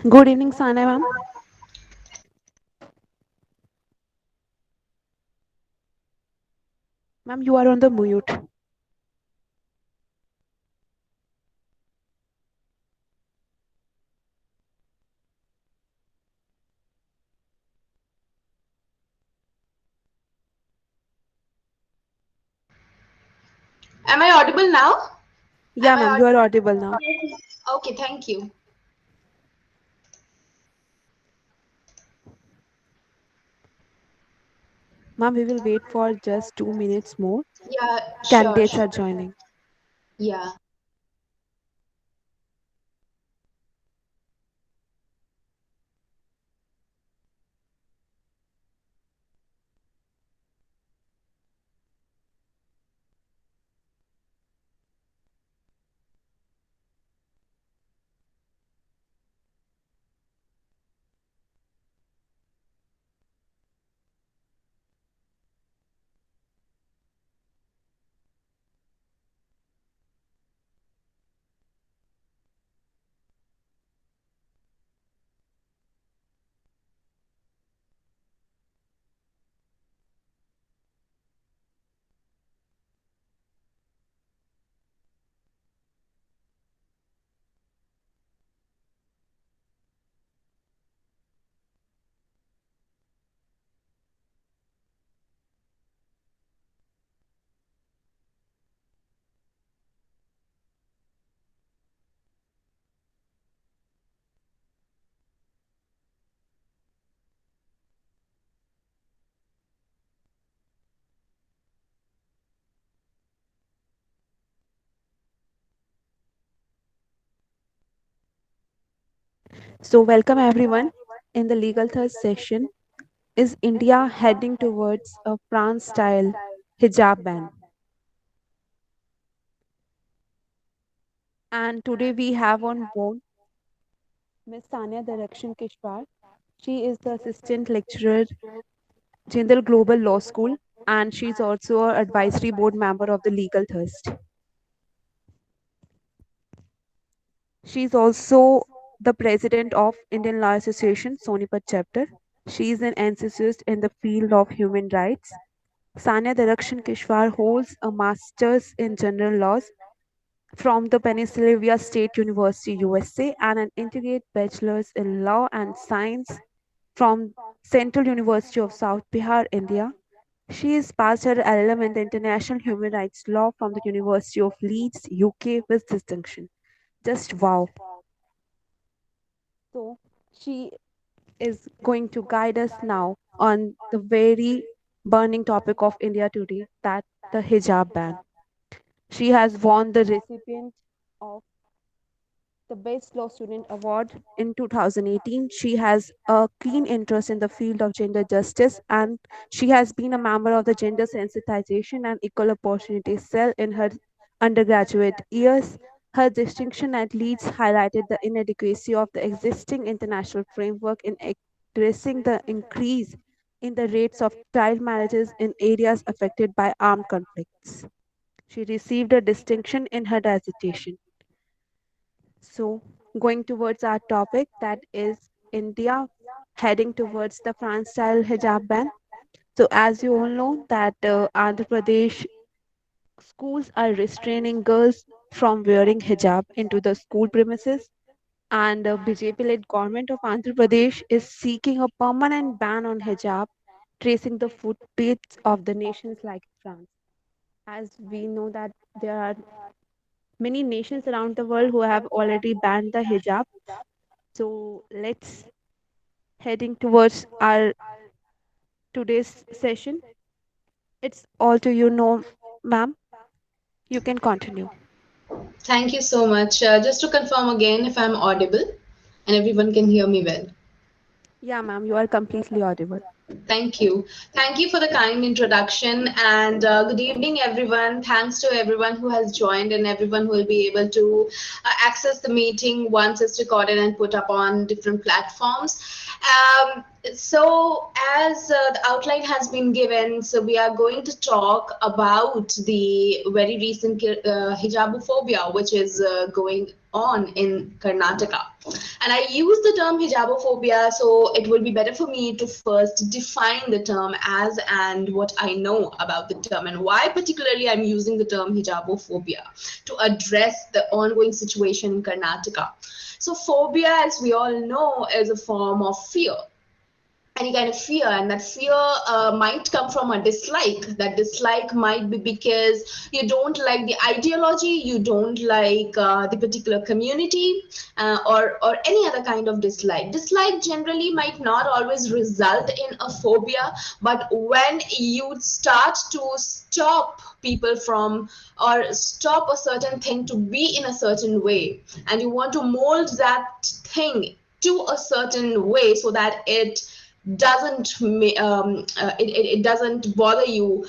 Good evening, Sanya ma'am. Ma'am, you are on the mute. Am I audible now? Yeah, ma'am, you are audible now. Okay, thank you. Ma'am, we will wait for just 2 minutes more. Yeah, sure, Candidates are sure. joining. Yeah. So, welcome everyone. In the legal third session, is India heading towards a France-style hijab ban? And today we have on board Miss Sanya Darakhshan Kishwar. She is the assistant lecturer, Jindal Global Law School, and she's also an advisory board member of the Legal Thirst. She's also the president of Indian Law Association Sonipat chapter. She is an enthusiast in the field of human rights. Sanya Darakhshan Kishwar holds a master's in general laws from the Pennsylvania State University, USA, and an integrated bachelor's in law and science from Central University of South Bihar, India. She is passed her LLM in the International Human Rights Law from the University of Leeds, UK, with distinction. Just wow. So, she is going to guide us now on the very burning topic of India today, that the hijab ban. She has won the recipient of the Best Law Student Award in 2018. She has a keen interest in the field of gender justice, and she has been a member of the Gender Sensitization and Equal Opportunity Cell in her undergraduate years. Her distinction at Leeds highlighted the inadequacy of the existing international framework in addressing the increase in the rates of child marriages in areas affected by armed conflicts. She received a distinction in her dissertation. So, going towards our topic, that is India heading towards the France style hijab ban. So, as you all know, that Andhra Pradesh schools are restraining girls from wearing hijab into the school premises, and the BJP led government of Andhra Pradesh is seeking a permanent ban on hijab, tracing the footprints of the nations like France. As we know that there are many nations around the world who have already banned the hijab. So let's heading towards our today's session. It's all to you know, ma'am. You can continue. Thank you so much. Just to confirm again if I'm audible and everyone can hear me well. Yeah, ma'am, you are completely audible. Thank you. Thank you for the kind introduction and good evening, everyone. Thanks to everyone who has joined and everyone who will be able to access the meeting once it's recorded and put up on different platforms. So, as the outline has been given, so we are going to talk about the very recent hijabophobia, which is going on in Karnataka. And I use the term hijabophobia, so it will be better for me to first define the term as and what I know about the term and why particularly I'm using the term hijabophobia to address the ongoing situation in Karnataka. So phobia, as we all know, is a form of fear, any kind of fear, and that fear might come from a dislike. That dislike might be because you don't like the ideology, you don't like the particular community, or any other kind of dislike. Dislike generally might not always result in a phobia, but when you start to stop people from or stop a certain thing to be in a certain way, and you want to mold that thing to a certain way so that it doesn't bother you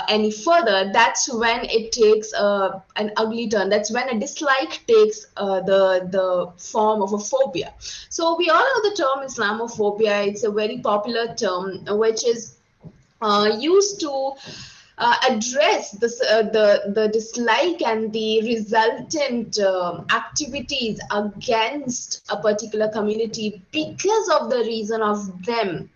any further, that's when it takes an ugly turn. That's when a dislike takes the form of a phobia. So we all know the term Islamophobia. It's a very popular term which is used to address the dislike and the resultant activities against a particular community because of the reason of them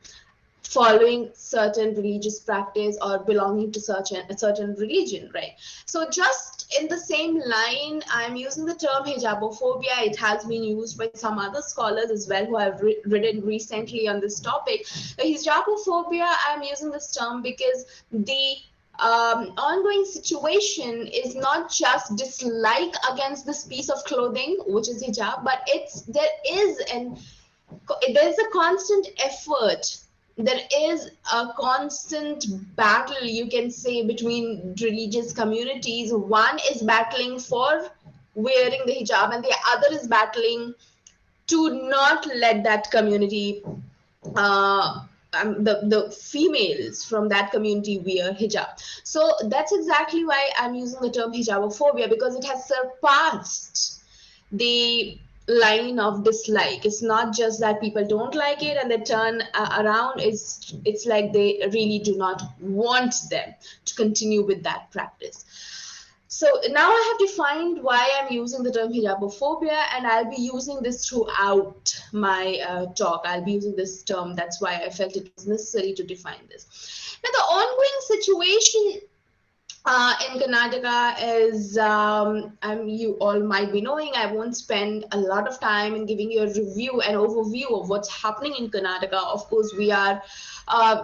following certain religious practice or belonging to such a certain religion, right? So just in the same line, I'm using the term hijabophobia. It has been used by some other scholars as well who have written recently on this topic. Hijabophobia, I'm using this term because the ongoing situation is not just dislike against this piece of clothing, which is hijab, but there's a constant effort, there is a constant battle, you can say, between religious communities. One is battling for wearing the hijab and the other is battling to not let that community the females from that community wear hijab. So that's exactly why I'm using the term hijabophobia, because it has surpassed the line of dislike. It's not just that people don't like it and they turn around. It's like they really do not want them to continue with that practice. So now I have defined why I'm using the term hijabophobia, and I'll be using this throughout my talk. I'll be using this term. That's why I felt it was necessary to define this. Now, the ongoing situation in Karnataka is, you all might be knowing, I won't spend a lot of time in giving you a review and overview of what's happening in Karnataka. Of course, we are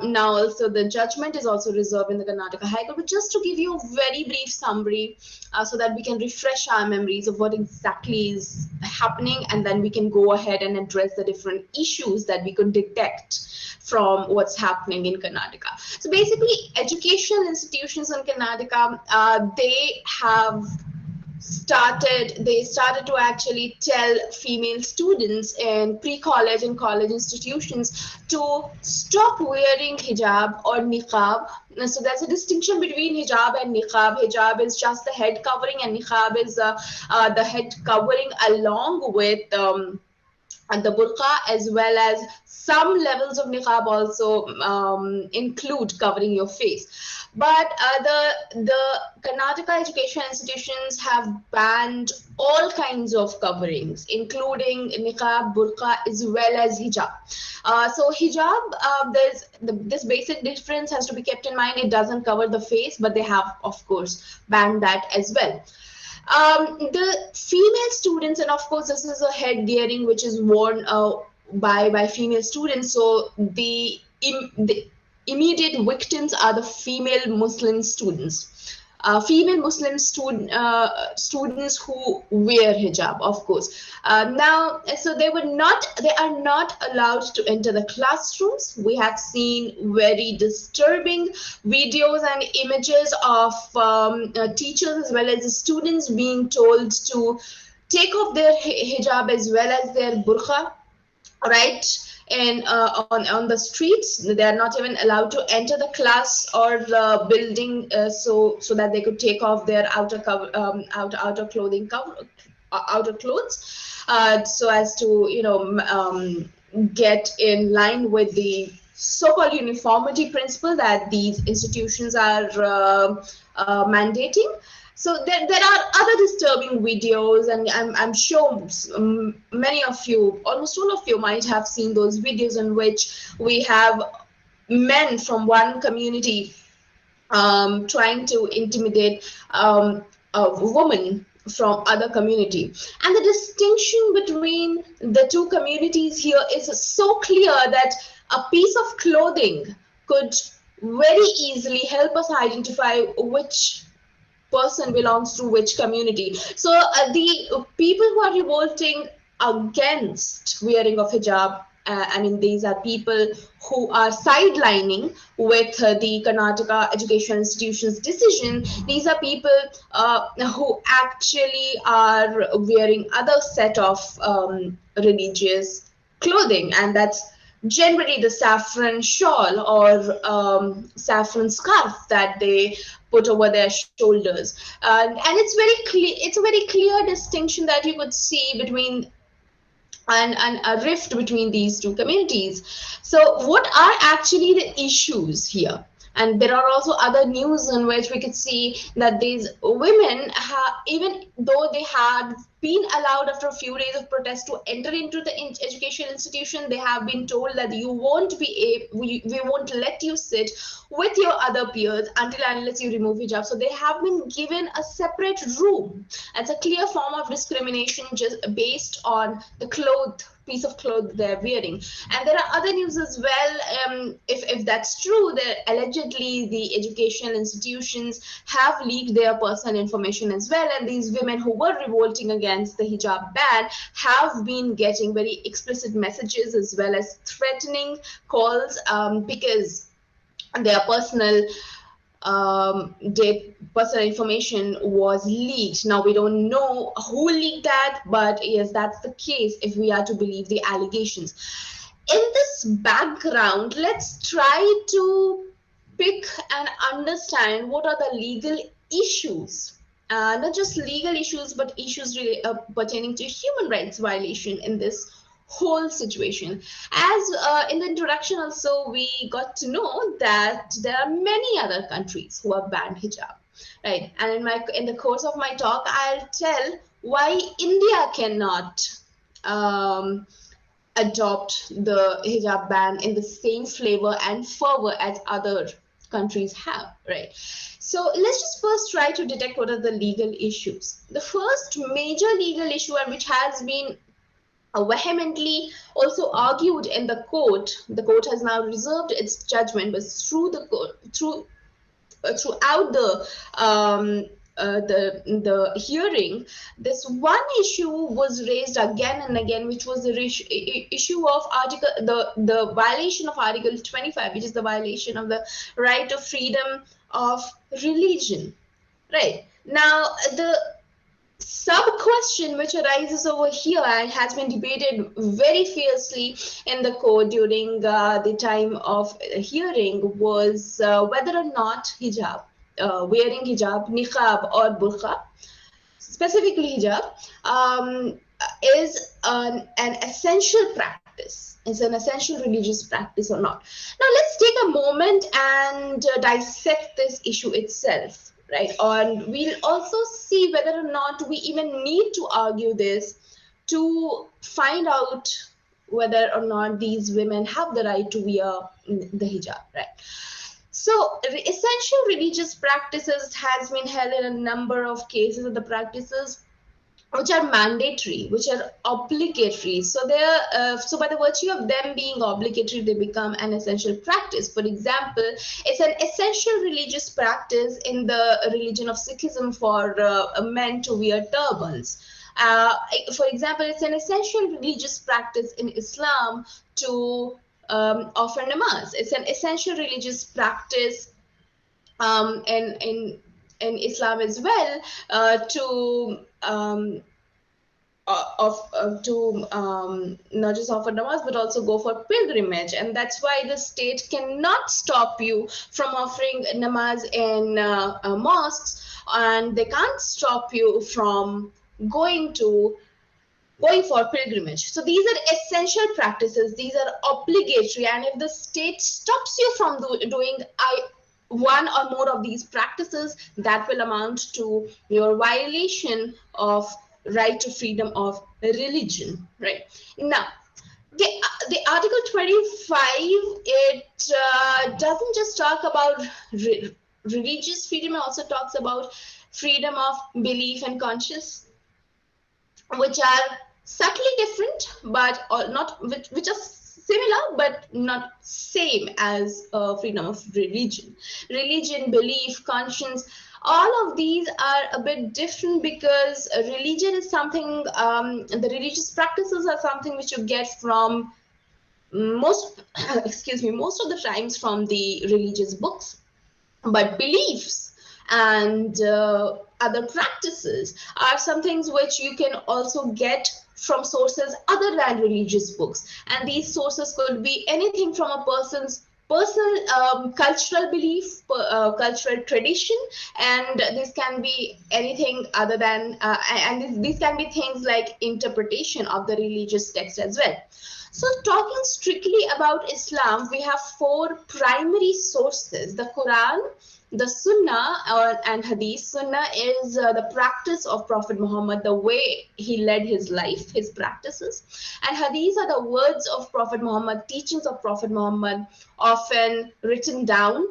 now also, the judgment is also reserved in the Karnataka High Court, but just to give you a very brief summary so that we can refresh our memories of what exactly is happening, and then we can go ahead and address the different issues that we could detect from what's happening in Karnataka. So basically, educational institutions in Karnataka, they started to actually tell female students in pre-college and college institutions to stop wearing hijab or niqab. So there's a distinction between hijab and niqab. Hijab is just the head covering, and niqab is the head covering along with and the burqa, as well as some levels of niqab also include covering your face. But the Karnataka education institutions have banned all kinds of coverings, including niqab, burqa, as well as hijab. So hijab, this basic difference has to be kept in mind. It doesn't cover the face, but they have, of course, banned that as well. The female students, and of course this is a headgearing which is worn by female students, so the immediate victims are the female Muslim students. Female Muslim students who wear hijab, of course. Now, so they are not allowed to enter the classrooms. We have seen very disturbing videos and images of teachers as well as the students being told to take off their hijab as well as their burqa, right? And on the streets, they are not even allowed to enter the class or the building, so that they could take off their outer clothing cover, outer clothes, so as to get in line with the so-called uniformity principle that these institutions are mandating. So there are other disturbing videos, and I'm sure many of you, almost all of you, might have seen those videos in which we have men from one community trying to intimidate a woman from other community. And the distinction between the two communities here is so clear that a piece of clothing could very easily help us identify which person belongs to which community. So the people who are revolting against wearing of hijab, I mean, these are people who are sidelining with the Karnataka Education Institution's decision. These are people who actually are wearing other set of religious clothing, and that's generally the saffron shawl or saffron scarf that they put over their shoulders. And it's very clear, it's a very clear distinction that you could see between and a rift between these two communities. So, what are actually the issues here? And there are also other news in which we could see that these women, even though they had been allowed after a few days of protest to enter into the education institution, they have been told that you won't be able, we won't let you sit with your other peers until and unless you remove hijab. So they have been given a separate room. It's a clear form of discrimination just based on the piece of cloth they're wearing. And there are other news as well. If that's true, that allegedly the educational institutions have leaked their personal information as well, and these women who were revolting against the hijab ban have been getting very explicit messages as well as threatening calls, because their personal information was leaked. Now we don't know who leaked that, but yes, that's the case if we are to believe the allegations. In this background, let's try to pick and understand what are the legal issues. Not just legal issues, but issues really pertaining to human rights violation in this whole situation. As in the introduction, also, we got to know that there are many other countries who have banned hijab, right? And in the course of my talk, I'll tell why India cannot um, adopt the hijab ban in the same flavor and fervor as other countries have, right? So let's just first try to detect what are the legal issues. The first major legal issue, and which has been vehemently also argued in the court has now reserved its judgment, but through the court, throughout the hearing, this one issue was raised again and again, which was the issue of the violation of Article 25, which is the violation of the right of freedom of religion. Right now, the sub question which arises over here and has been debated very fiercely in the court during the time of hearing was whether or not wearing hijab, niqab, or burqa, specifically hijab, is an essential practice. Is an essential religious practice or not? Now let's take a moment and dissect this issue itself, right? And we'll also see whether or not we even need to argue this to find out whether or not these women have the right to wear the hijab, right? So, essential religious practices has been held in a number of cases of the practices which are mandatory, which are obligatory. So they're so by the virtue of them being obligatory, they become an essential practice. For example, it's an essential religious practice in the religion of Sikhism for men to wear turbans. Uh, for example, it's an essential religious practice in Islam to offer namaz. It's an essential religious practice um, in in in Islam as well to to not just offer namaz but also go for pilgrimage, and that's why the state cannot stop you from offering namaz in mosques, and they can't stop you from going to going for pilgrimage. So these are essential practices, these are obligatory, and if the state stops you from doing one or more of these practices, that will amount to your violation of right to freedom of religion, right? Now, the Article 25, it doesn't just talk about religious freedom, it also talks about freedom of belief and conscience, which are subtly different, but or not, which are similar but not same as freedom of religion, belief, conscience. All of these are a bit different because religion is something, the religious practices are something which you get from most excuse me, most of the times from the religious books, but beliefs and other practices are some things which you can also get from sources other than religious books, and these sources could be anything from a person's personal cultural belief, cultural tradition, and this can be anything other than and these can be things like interpretation of the religious text as well. So, talking strictly about Islam, we have four primary sources: the Quran, the Sunnah, and Hadith. Sunnah is the practice of Prophet Muhammad, the way he led his life, his practices. And Hadith are the words of Prophet Muhammad, teachings of Prophet Muhammad, often written down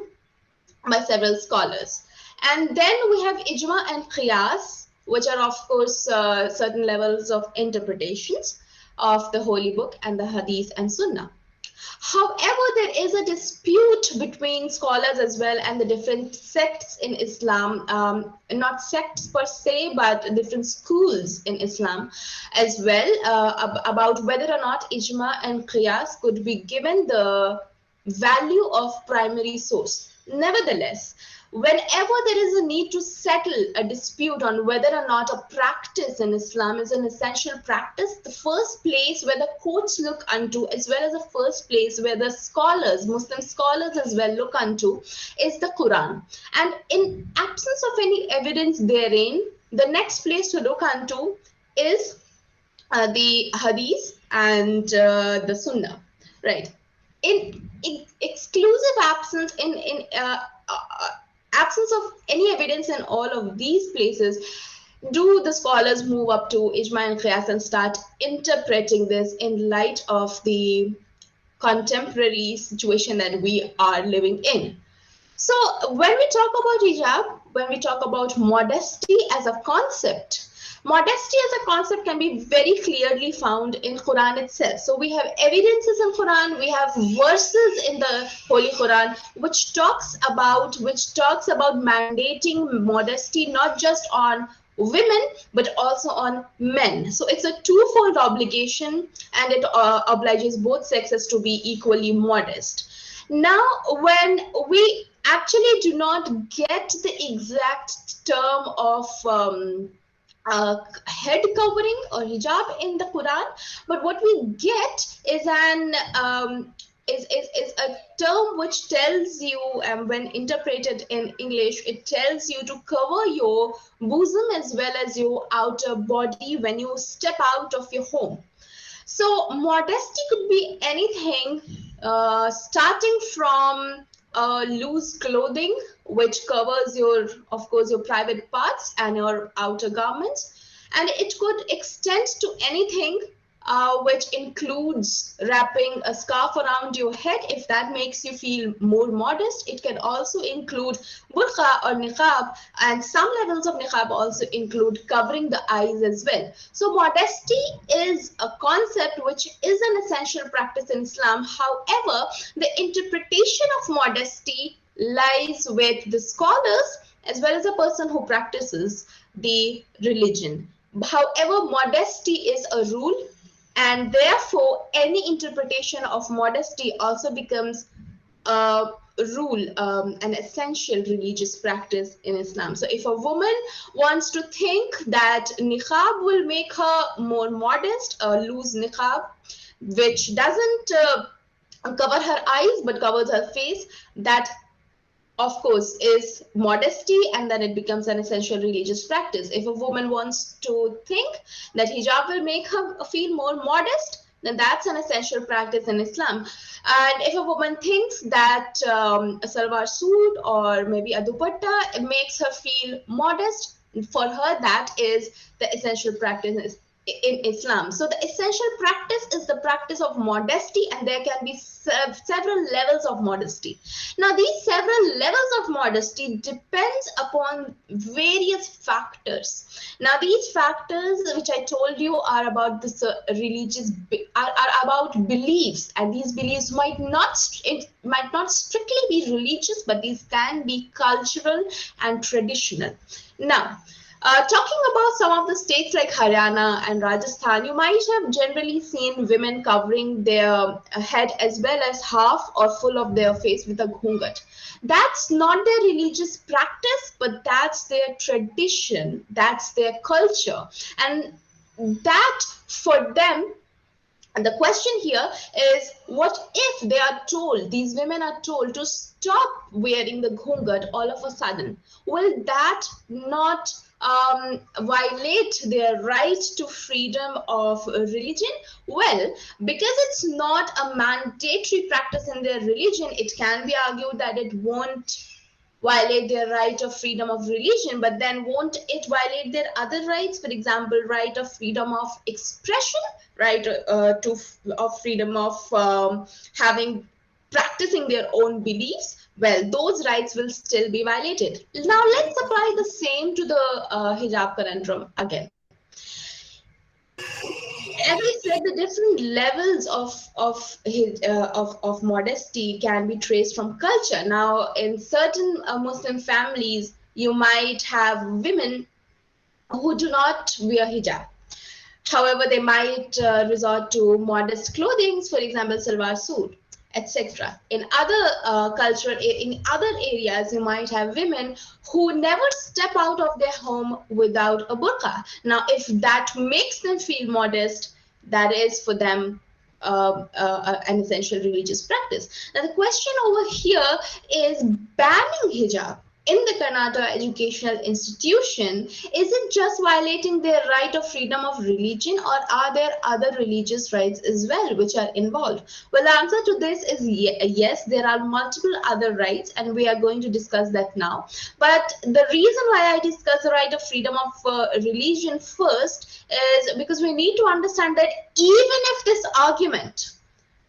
by several scholars. And then we have Ijma and Qiyas, which are, of course, certain levels of interpretations of the Holy Book and the Hadith and Sunnah. However, there is a dispute between scholars as well and the different sects in Islam, not sects per se, but different schools in Islam as well, about whether or not ijma and qiyas could be given the value of primary source. Nevertheless, whenever there is a need to settle a dispute on whether or not a practice in Islam is an essential practice, the first place where the courts look unto, as well as the first place where the scholars, Muslim scholars as well, look unto, is the Quran. And in absence of any evidence therein, the next place to look unto is the Hadith and the Sunnah, right? In exclusive absence, in absence of any evidence in all of these places, do the scholars move up to ijma and qiyas and start interpreting this in light of the contemporary situation that we are living in. So when we talk about hijab, when we talk about modesty as a concept, modesty as a concept can be very clearly found in Quran itself. So we have evidences in Quran, we have verses in the Holy Quran which talks about mandating modesty not just on women but also on men. So it's a twofold obligation, and it obliges both sexes to be equally modest. Now, when we actually do not get the exact term of head covering or hijab in the Quran, but what we get is an is a term which tells you, when interpreted in English, it tells you to cover your bosom as well as your outer body when you step out of your home. So modesty could be anything, starting from loose clothing, which covers your, of course, your private parts and your outer garments, and it could extend to anything which includes wrapping a scarf around your head if that makes you feel more modest. It can also include burqa or niqab, and some levels of niqab also include covering the eyes as well. So modesty is a concept which is an essential practice in Islam. However, the interpretation of modesty lies with the scholars as well as a person who practices the religion. However, modesty is a rule, and therefore any interpretation of modesty also becomes a rule, an essential religious practice in Islam. So if a woman wants to think that niqab will make her more modest, a loose niqab which doesn't cover her eyes but covers her face, that of course is modesty, and then it becomes an essential religious practice. If a woman wants to think that hijab will make her feel more modest, then that's an essential practice in Islam. And if a woman thinks that a salwar suit or maybe a dupatta it makes her feel modest, for her that is the essential practice in Islam. So the essential practice is the practice of modesty, and there can be several levels of modesty. Now, these several levels of modesty depends upon various factors. Now, these factors, which I told you, are about the religious, are about beliefs, and these beliefs might not strictly be religious, but these can be cultural and traditional. Now, talking about some of the states like Haryana and Rajasthan, you might have generally seen women covering their head as well as half or full of their face with a ghungat. That's not their religious practice, but that's their tradition, that's their culture. And that for them, and the question here is, what if they are told, these women are told to stop wearing the ghungat all of a sudden? Will that not violate their right to freedom of religion? Well, because it's not a mandatory practice in their religion, it can be argued that it won't violate their right of freedom of religion, but then won't it violate their other rights? For example, right of freedom of expression, right to of freedom of having practicing their own beliefs. Well, those rights will still be violated. Now let's apply the same to the hijab conundrum again. As I said, the different levels of modesty can be traced from culture. Now, in certain Muslim families, you might have women who do not wear hijab. However, they might resort to modest clothing, for example, salwar suit, etc. In other in other areas, you might have women who never step out of their home without a burqa. Now, if that makes them feel modest, that is for them an essential religious practice. Now, the question over here is banning hijab in the Karnataka educational institution, is it just violating their right of freedom of religion, or are there other religious rights as well which are involved? Well, the answer to this is yes, there are multiple other rights, and we are going to discuss that now. But the reason why I discuss the right of freedom of religion first is because we need to understand that even if this argument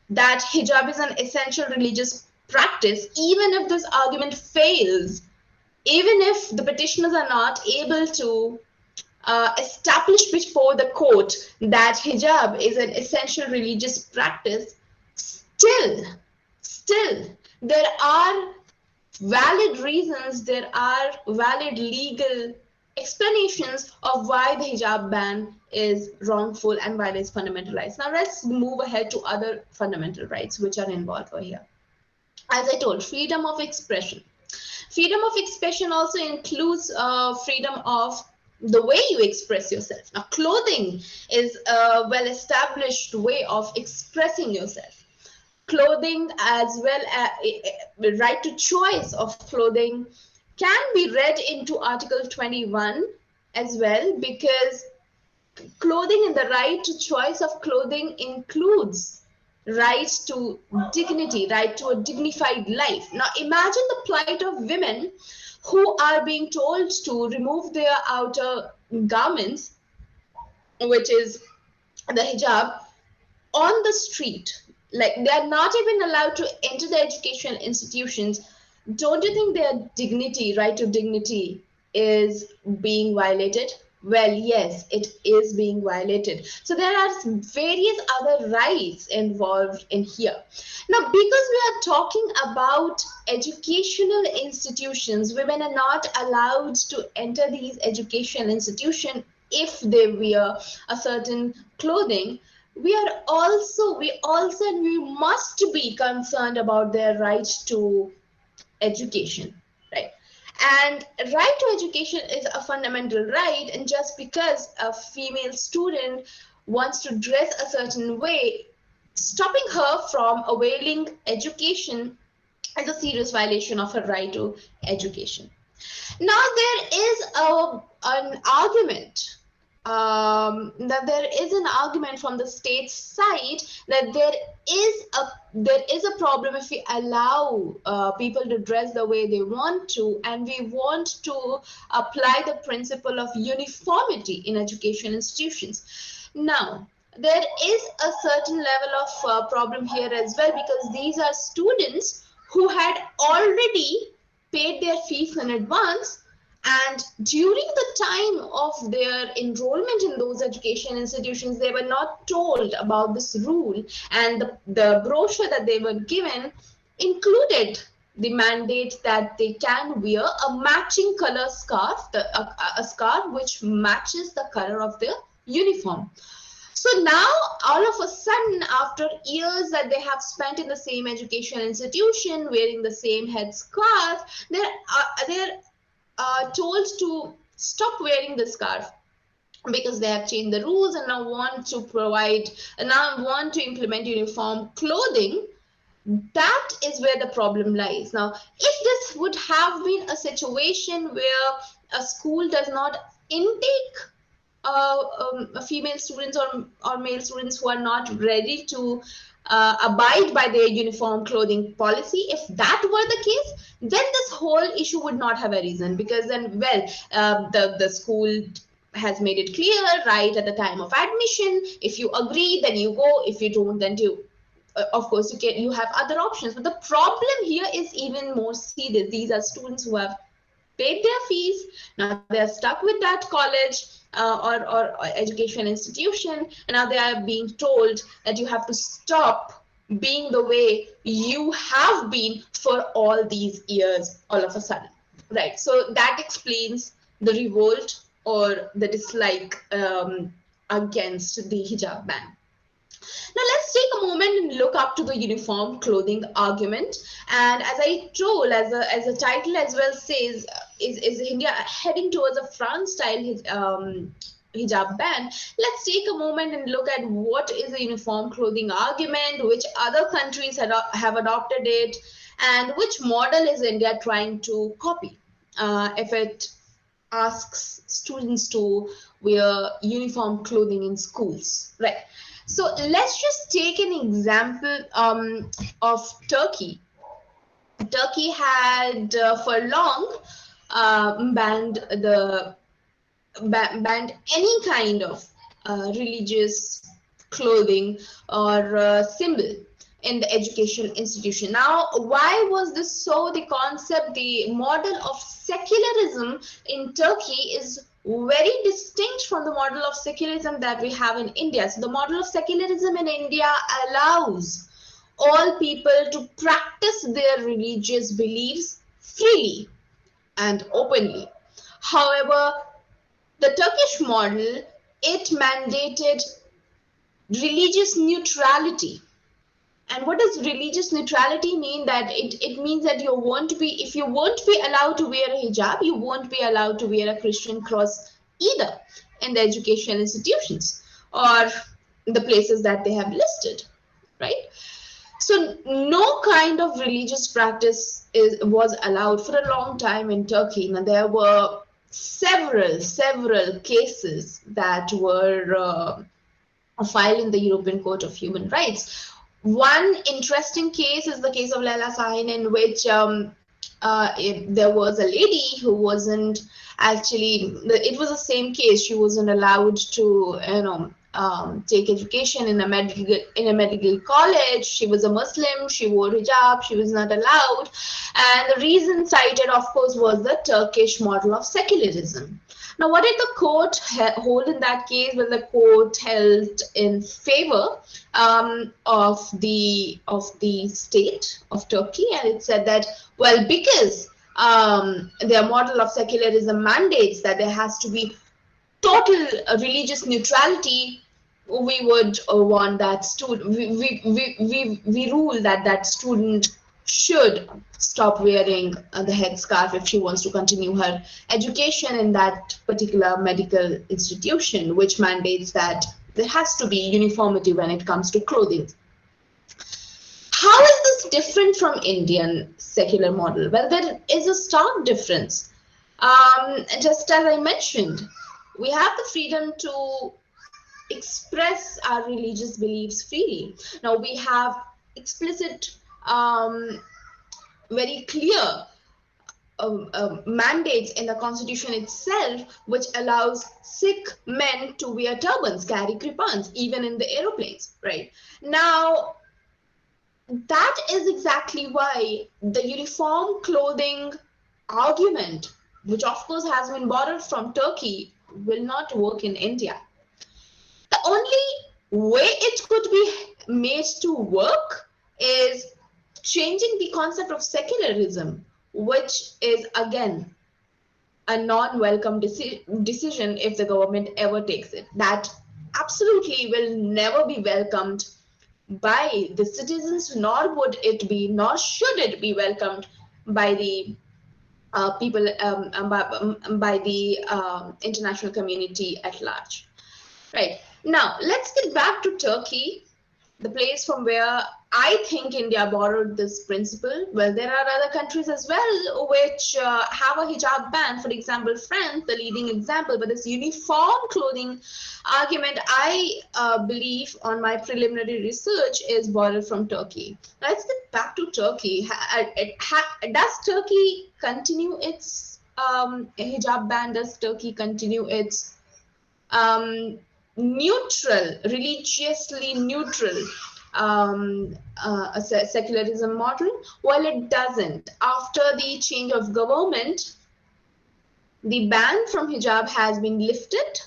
that hijab is an essential religious practice, even if this argument fails, even if the petitioners are not able to establish before the court that hijab is an essential religious practice, still, there are valid reasons, there are valid legal explanations of why the hijab ban is wrongful and violates fundamental rights. Now, let's move ahead to other fundamental rights which are involved over here. As I told, freedom of expression. Freedom of expression also includes freedom of the way you express yourself. Now, clothing is a well established way of expressing yourself. Clothing, as well as right to choice of clothing, can be read into Article 21 as well, because clothing and the right to choice of clothing includes right to dignity, right to a dignified life. Now imagine the plight of women who are being told to remove their outer garments, which is the hijab, on the street. Like they are not even allowed to enter the educational institutions. Don't you think their dignity, right to dignity, is being violated? Well, yes, it is being violated. So there are various other rights involved in here. Now, because we are talking about educational institutions, women are not allowed to enter these educational institutions if they wear a certain clothing. We must be concerned about their right to education, right? And right to education is a fundamental right, and just because a female student wants to dress a certain way, stopping her from availing education is a serious violation of her right to education. Now there is an argument that there is an argument from the state side that there is a problem if we allow people to dress the way they want to, and we want to apply the principle of uniformity in education institutions. Now, there is a certain level of problem here as well, because these are students who had already paid their fees in advance, and during the time of their enrollment in those education institutions, they were not told about this rule, and the brochure that they were given included the mandate that they can wear a matching color scarf, a scarf which matches the color of their uniform. So now, all of a sudden, after years that they have spent in the same education institution, wearing the same headscarf, they're told to stop wearing the scarf because they have changed the rules and now want to implement uniform clothing. That is where the problem lies. Now, if this would have been a situation where a school does not intake female students or male students who are not ready to abide by their uniform clothing policy, if that were the case, then this whole issue would not have arisen, because then, well, the school has made it clear right at the time of admission. If you agree, then you go. If you don't, then you of course you have other options. But the problem here is even more serious. These are students who have paid their fees. Now they are stuck with that college or education institution, and now they are being told that you have to stop being the way you have been for all these years all of a sudden. Right. So that explains the revolt or the dislike against the hijab ban. Now let's take a moment and look up to the uniform clothing argument. And as I told, as the title as well says, is India heading towards a France-style hijab ban? Let's take a moment and look at what is a uniform clothing argument, which other countries have adopted it, and which model is India trying to copy. If it asks students to wear uniform clothing in schools, right? So let's just take an example of Turkey. Turkey had for long banned any kind of religious clothing or symbol in the education institution. Now, why was this so? The concept, the model of secularism in Turkey is very distinct from the model of secularism that we have in India. So the model of secularism in India allows all people to practice their religious beliefs freely and openly. However, the Turkish model, it mandated religious neutrality. And what does religious neutrality mean? That it means that you won't be, if you won't be allowed to wear a hijab, you won't be allowed to wear a Christian cross either in the education institutions or the places that they have listed, right? So no kind of religious practice was allowed for a long time in Turkey. Now there were several cases that were filed in the European Court of Human Rights. One interesting case is the case of Leila Sahin, in which there was a lady who wasn't actually, it was the same case. She wasn't allowed to, take education in a medical college. She was a Muslim. She wore hijab. She was not allowed, and the reason cited, of course, was the Turkish model of secularism. Now, what did the court hold in that case? Well, the court held in favor of the state of Turkey, and it said that, well, because their model of secularism mandates that there has to be total religious neutrality, we would want that student, we rule that student should stop wearing the headscarf if she wants to continue her education in that particular medical institution, which mandates that there has to be uniformity when it comes to clothing. How is this different from Indian secular model? Well, there is a stark difference. Just as I mentioned, We have the freedom to express our religious beliefs freely. Now we have explicit, very clear mandates in the constitution itself, which allows Sikh men to wear turbans, carry kripans, even in the aeroplanes. Right now, that is exactly why the uniform clothing argument, which of course has been borrowed from Turkey, will not work in India. The only way it could be made to work is changing the concept of secularism, which is again a non-welcome decision if the government ever takes it. That absolutely will never be welcomed by the citizens, nor would it be, nor should it be welcomed by the people, by the international community at large. Right. Now, let's get back to Turkey, the place from where I think India borrowed this principle. Well, there are other countries as well which have a hijab ban. For example, France, the leading example. But this uniform clothing argument, I believe, on my preliminary research, is borrowed from Turkey. Let's get back to Turkey. Does Turkey continue its hijab ban? Does Turkey continue its um, neutral, religiously neutral secularism model? Well, it doesn't. After the change of government, the ban from hijab has been lifted.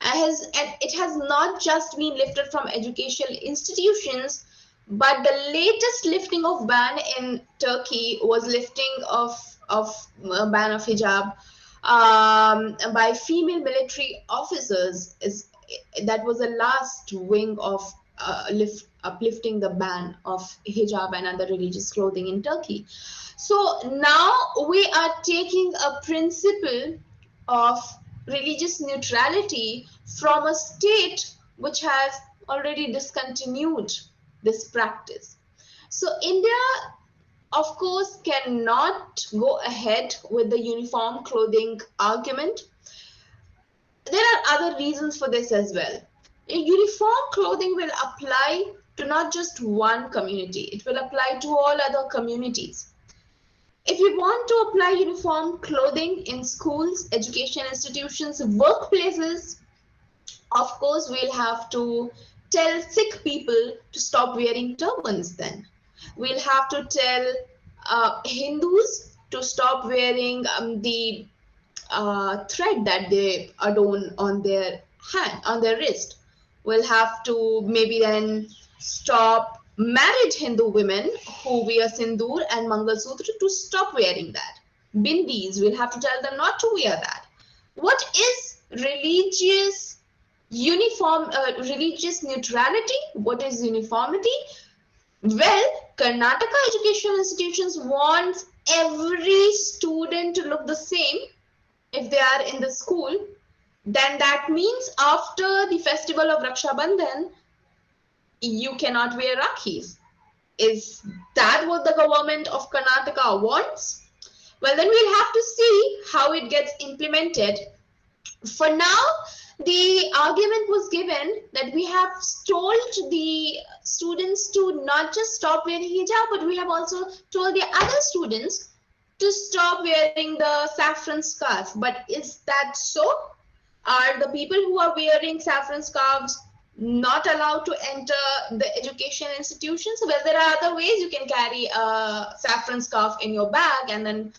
And it has not just been lifted from educational institutions, but the latest lifting of ban in Turkey was lifting of ban of hijab by female military officers. That was the last wing of uplifting the ban of hijab and other religious clothing in Turkey. So now we are taking a principle of religious neutrality from a state which has already discontinued this practice. So India, of course, cannot go ahead with the uniform clothing argument. There are other reasons for this as well. A uniform clothing will apply to not just one community, it will apply to all other communities. If we want to apply uniform clothing in schools, education institutions, workplaces, of course, we'll have to tell Sikh people to stop wearing turbans then. We'll have to tell Hindus to stop wearing the thread that they adorn on their hand, on their wrist. We'll have to maybe then stop married Hindu women who wear sindoor and Mangal Sutra to stop wearing that. Bindis, we'll have to tell them not to wear that. What is religious neutrality? What is uniformity? Well, Karnataka educational institutions want every student to look the same if they are in the school. Then that means after the festival of Raksha Bandhan, you cannot wear Rakhis. Is that what the government of Karnataka wants? Well, then we'll have to see how it gets implemented. For now, the argument was given that we have told the students to not just stop wearing hijab, but we have also told the other students to stop wearing the saffron scarf. But is that so? Are the people who are wearing saffron scarves not allowed to enter the education institutions? Well, there are other ways. You can carry a saffron scarf in your bag and then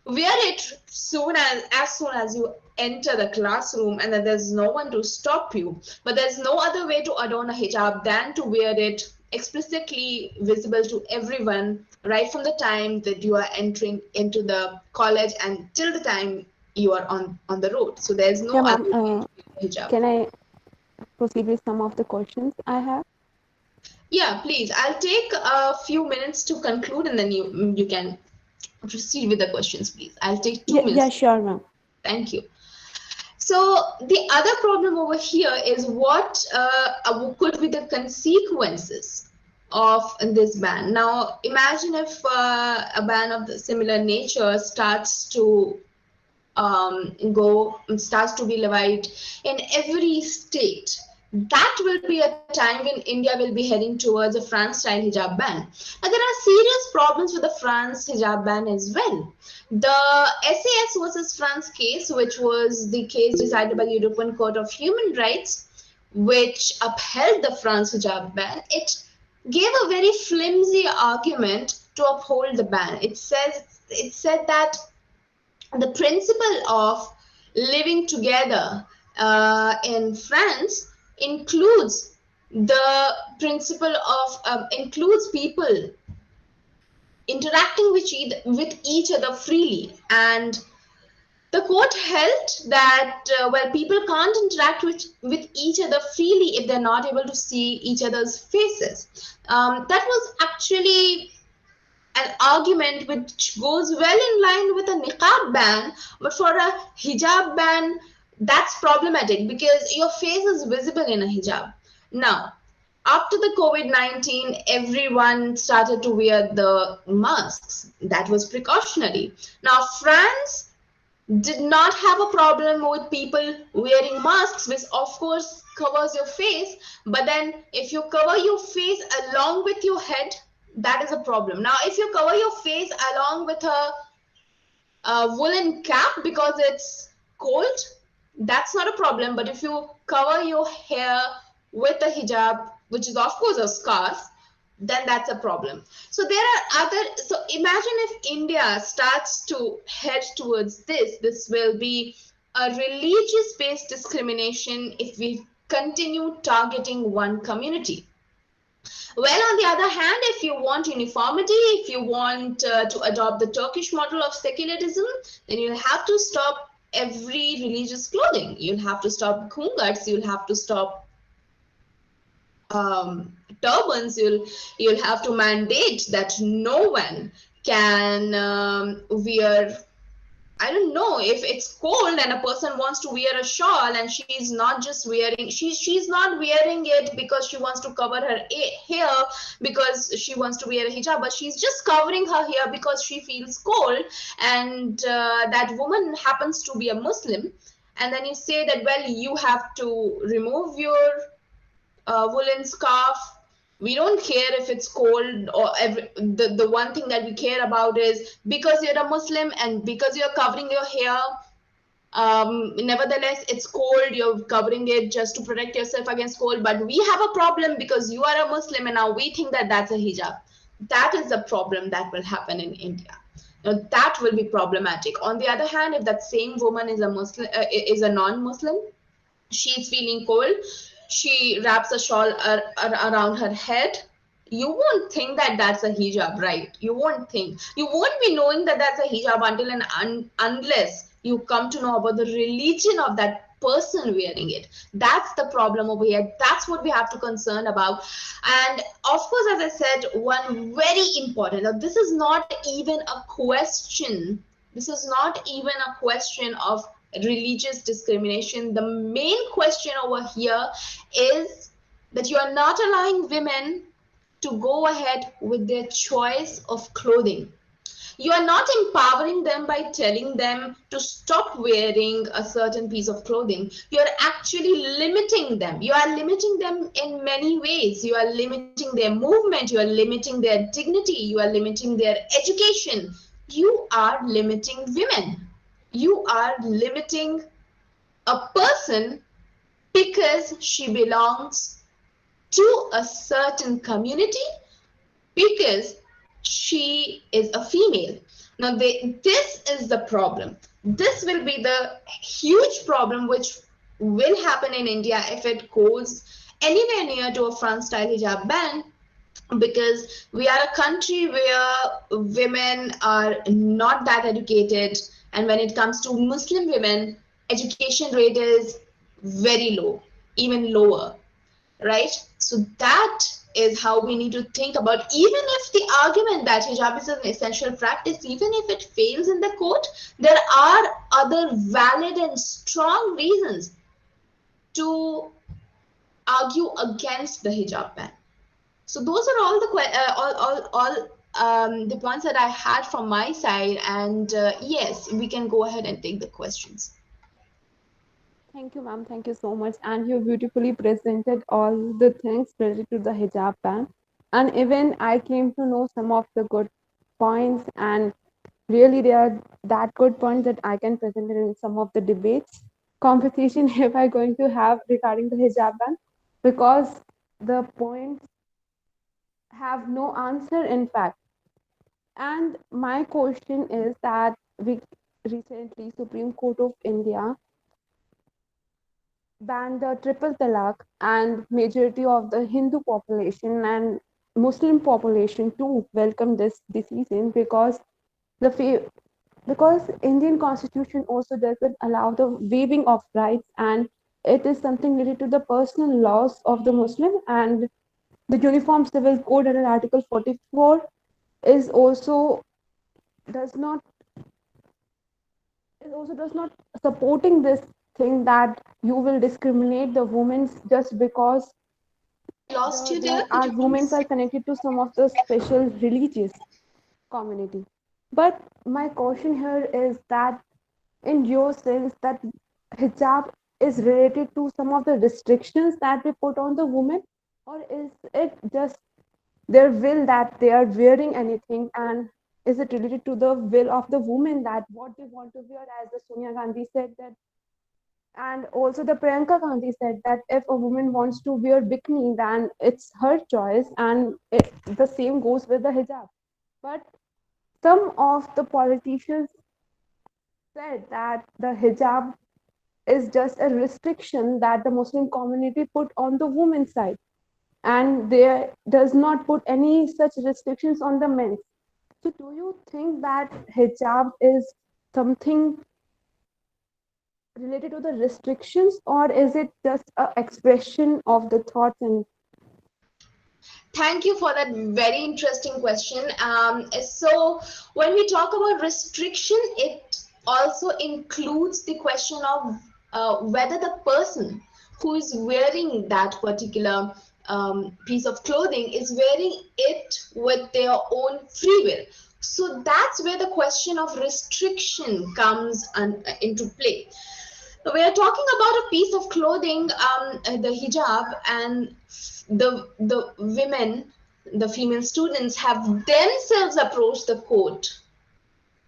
wear it soon as you enter the classroom, and then there's no one to stop you. But there's no other way to adorn a hijab than to wear it explicitly visible to everyone right from the time that you are entering into the college and till the time you are on the road. So there's no Yeah, other ma'am. way to wear hijab. Can I proceed with some of the questions I have? Yeah, please. I'll take a few minutes to conclude, and then you can proceed with the questions, please. I'll take two Yeah, yeah, minutes. sure, ma'am. Thank you. So the other problem over here is what could be the consequences of this ban. Now, imagine if a ban of the similar nature starts to starts to be levied in every state, that will be a time when India will be heading towards a France-style hijab ban. Now, there are serious problems with the France hijab ban as well. The SAS versus France case, which was the case decided by the European Court of Human Rights, which upheld the France hijab ban, it gave a very flimsy argument to uphold the ban. It said that the principle of living together in France includes the principle of includes people interacting with each other freely, and the court held that well, people can't interact with each other freely if they're not able to see each other's faces. That was actually an argument which goes well in line with a niqab ban, but for a hijab ban, that's problematic because your face is visible in a hijab. Now, after the COVID-19, everyone started to wear the masks. That was precautionary. Now, France did not have a problem with people wearing masks, which of course covers your face. But then, if you cover your face along with your head, that is a problem. Now, if you cover your face along with a woolen cap because it's cold, that's not a problem. But if you cover your hair with a hijab, which is of course a scarf, then that's a problem. So there are other, so imagine if India starts to head towards this will be a religious based discrimination if we continue targeting one community. Well, on the other hand, if you want uniformity, if you want to adopt the Turkish model of secularism, then you'll have to stop every religious clothing. You'll have to stop khungats, you'll have to stop turbans, you'll have to mandate that no one can wear, I don't know, if it's cold and a person wants to wear a shawl and she's not just wearing, she's not wearing it because she wants to cover her hair because she wants to wear a hijab, but she's just covering her hair because she feels cold, and that woman happens to be a Muslim, and then you say that, well, you have to remove your woolen scarf. We don't care if it's cold or the one thing that we care about is because you're a Muslim and because you're covering your hair, nevertheless it's cold, you're covering it just to protect yourself against cold, but we have a problem because you are a Muslim and now we think that that's a hijab. That is the problem that will happen in India. Now that will be problematic. On the other hand, if that same woman is a Muslim, is a non-Muslim, she's feeling cold, she wraps a shawl around her head, you won't think that that's a hijab, right? You won't think, you won't be knowing that that's a hijab until and unless you come to know about the religion of that person wearing it. That's the problem over here. That's what we have to concern about. And of course, as I said, one very important, now this is not even a question, this is not even a question of religious discrimination. The main question over here is that you are not allowing women to go ahead with their choice of clothing. You are not empowering them by telling them to stop wearing a certain piece of clothing. You are actually limiting them. You are limiting them in many ways. You are limiting their movement. You are limiting their dignity. You are limiting their education. You are limiting women. You are limiting a person because she belongs to a certain community, because she is a female. Now, this is the problem. This will be the huge problem which will happen in India if it goes anywhere near to a France-style hijab ban, because we are a country where women are not that educated, and when it comes to Muslim women, education rate is very low, even lower, right? So that is how we need to think about, even if the argument that hijab is an essential practice, even if it fails in the court, there are other valid and strong reasons to argue against the hijab ban. So those are all the the points that I had from my side. And yes, we can go ahead and take the questions. Thank you, ma'am. Thank you so much. And you beautifully presented all the things related to the hijab ban. And even I came to know some of the good points, and really they are that good points that I can present it in some of the debates, competition if I'm going to have regarding the hijab ban, because the points have no answer in fact. And my question is that we recently Supreme Court of India banned the triple talaq, and majority of the Hindu population and Muslim population too welcome this decision, because the because Indian constitution also doesn't allow the waiving of rights, and it is something related to the personal laws of the Muslim. And the Uniform Civil Code under Article 44 is also does not it also does not supporting this thing that you will discriminate the women just because I lost you they there. Could are you women please? are connected to some of the special religious community. But my question here is that, in your sense, that hijab is related to some of the restrictions that we put on the woman, or is it just their will that they are wearing anything, and is it related to the will of the woman that what they want to wear, as the Sonia Gandhi said that, and also the Priyanka Gandhi said that if a woman wants to wear bikini, then it's her choice, and the same goes with the hijab. But some of the politicians said that the hijab is just a restriction that the Muslim community put on the women's side, and there does not put any such restrictions on the men. So, do you think that hijab is something related to the restrictions, or is it just a expression of the thoughts and Thank you for that very interesting question. So, when we talk about restriction, it also includes the question of whether the person who is wearing that particular piece of clothing is wearing it with their own free will. So, that's where the question of restriction comes into play. We are talking about a piece of clothing, the hijab, and the women, the female students, have themselves approached the court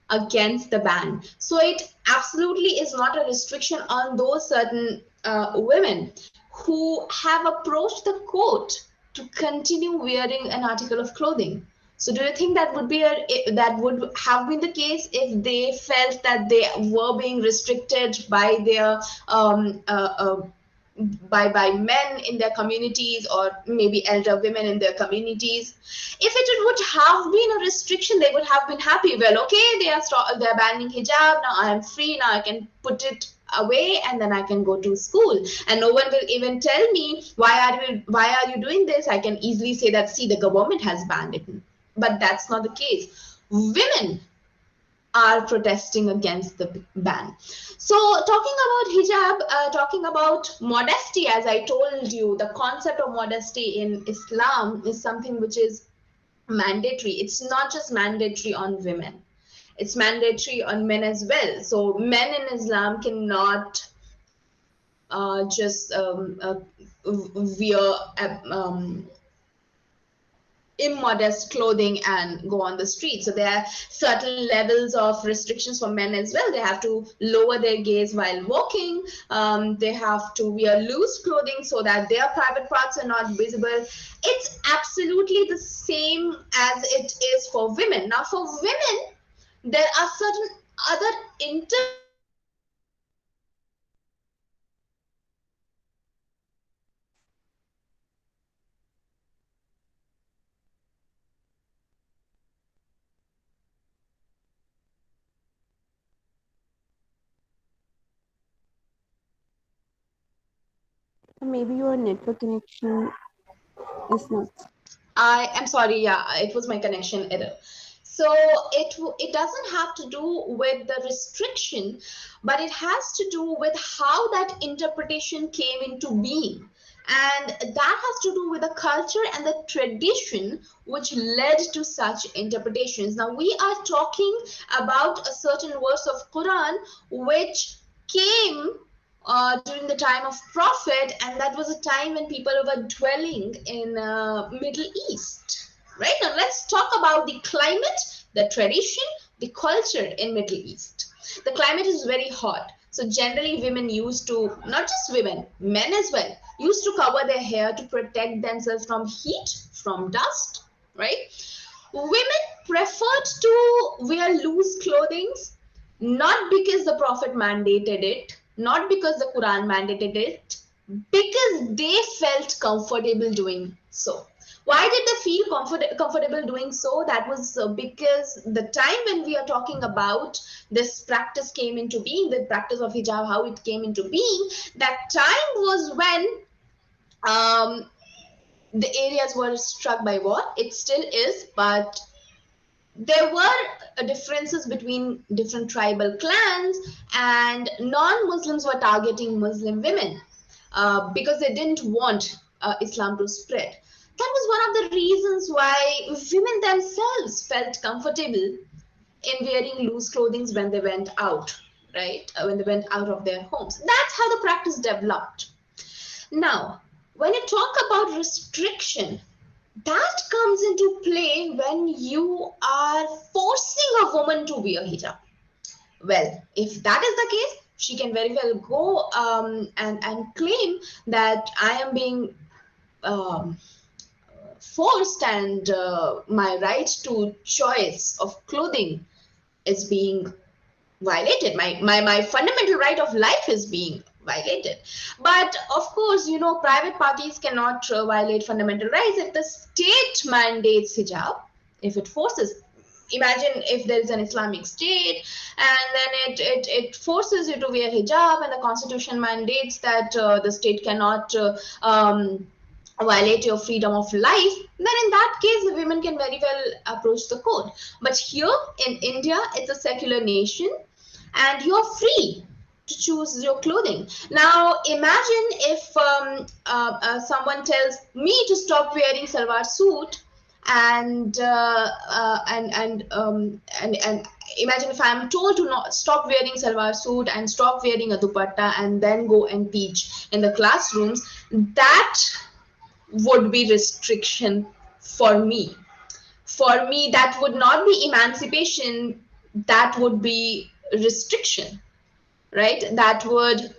against the ban. So it absolutely is not a restriction on those certain women who have approached the court to continue wearing an article of clothing. So do you think that would be that would have been the case if they felt that they were being restricted by their by men in their communities, or maybe elder women in their communities? If it would have been a restriction, they would have been happy. Well, okay, they're banning hijab, now I am free, now I can put it away, and then I can go to school, and no one will even tell me why are you doing this. I can easily say that, see, the government has banned it. But that's not the case. Women are protesting against the ban. So, talking about hijab, talking about modesty, as I told you, the concept of modesty in Islam is something which is mandatory. It's not just mandatory on women, it's mandatory on men as well. So, men in Islam cannot just wear immodest clothing and go on the street. So there are certain levels of restrictions for men as well. They have to lower their gaze while walking. They have to wear loose clothing so that their private parts are not visible. It's absolutely the same as it is for women. Now, for women, there are certain other interpretations of the hijab ban that maybe your network connection is not? I am sorry, yeah, it was my connection error. So it doesn't have to do with the restriction, but it has to do with how that interpretation came into being. And that has to do with the culture and the tradition which led to such interpretations. Now we are talking about a certain verse of Quran which came during the time of Prophet, and that was a time when people were dwelling in Middle East. Right, now let's talk about the climate, the tradition, the culture in Middle East. The climate is very hot, so generally women used to, not just women, men as well, used to cover their hair to protect themselves from heat, from dust, right? Women preferred to wear loose clothing, not because the prophet mandated it, not because the Quran mandated it, because they felt comfortable doing so. Why did they feel comfortable doing so? That was because the time when we are talking about this practice came into being, the practice of hijab, how it came into being, that time was when um, the areas were struck by war. It still is, but there were differences between different tribal clans, and non-Muslims were targeting Muslim women because they didn't want Islam to spread. That was one of the reasons why women themselves felt comfortable in wearing loose clothing when they went out, right? When they went out of their homes. That's how the practice developed. Now, when you talk about restriction, that comes into play when you are forcing a woman to wear hijab. Well, if that is the case, she can very well go and claim that I am being um, forced, and my right to choice of clothing is being violated. My fundamental right of life is being violated. But of course, private parties cannot violate fundamental rights if the state mandates hijab, if it forces. Imagine if there is an Islamic state and then it forces you to wear hijab, and the constitution mandates that the state cannot violate your freedom of life, then in that case the women can very well approach the court. But here in India, it's a secular nation, and you're free to choose your clothing. Now imagine if someone tells me to stop wearing salwar suit, and imagine if I'm told to not stop wearing salwar suit and stop wearing a dupatta and then go and teach in the classrooms. That would be restriction for me. For me, that would not be emancipation, that would be restriction, right? That would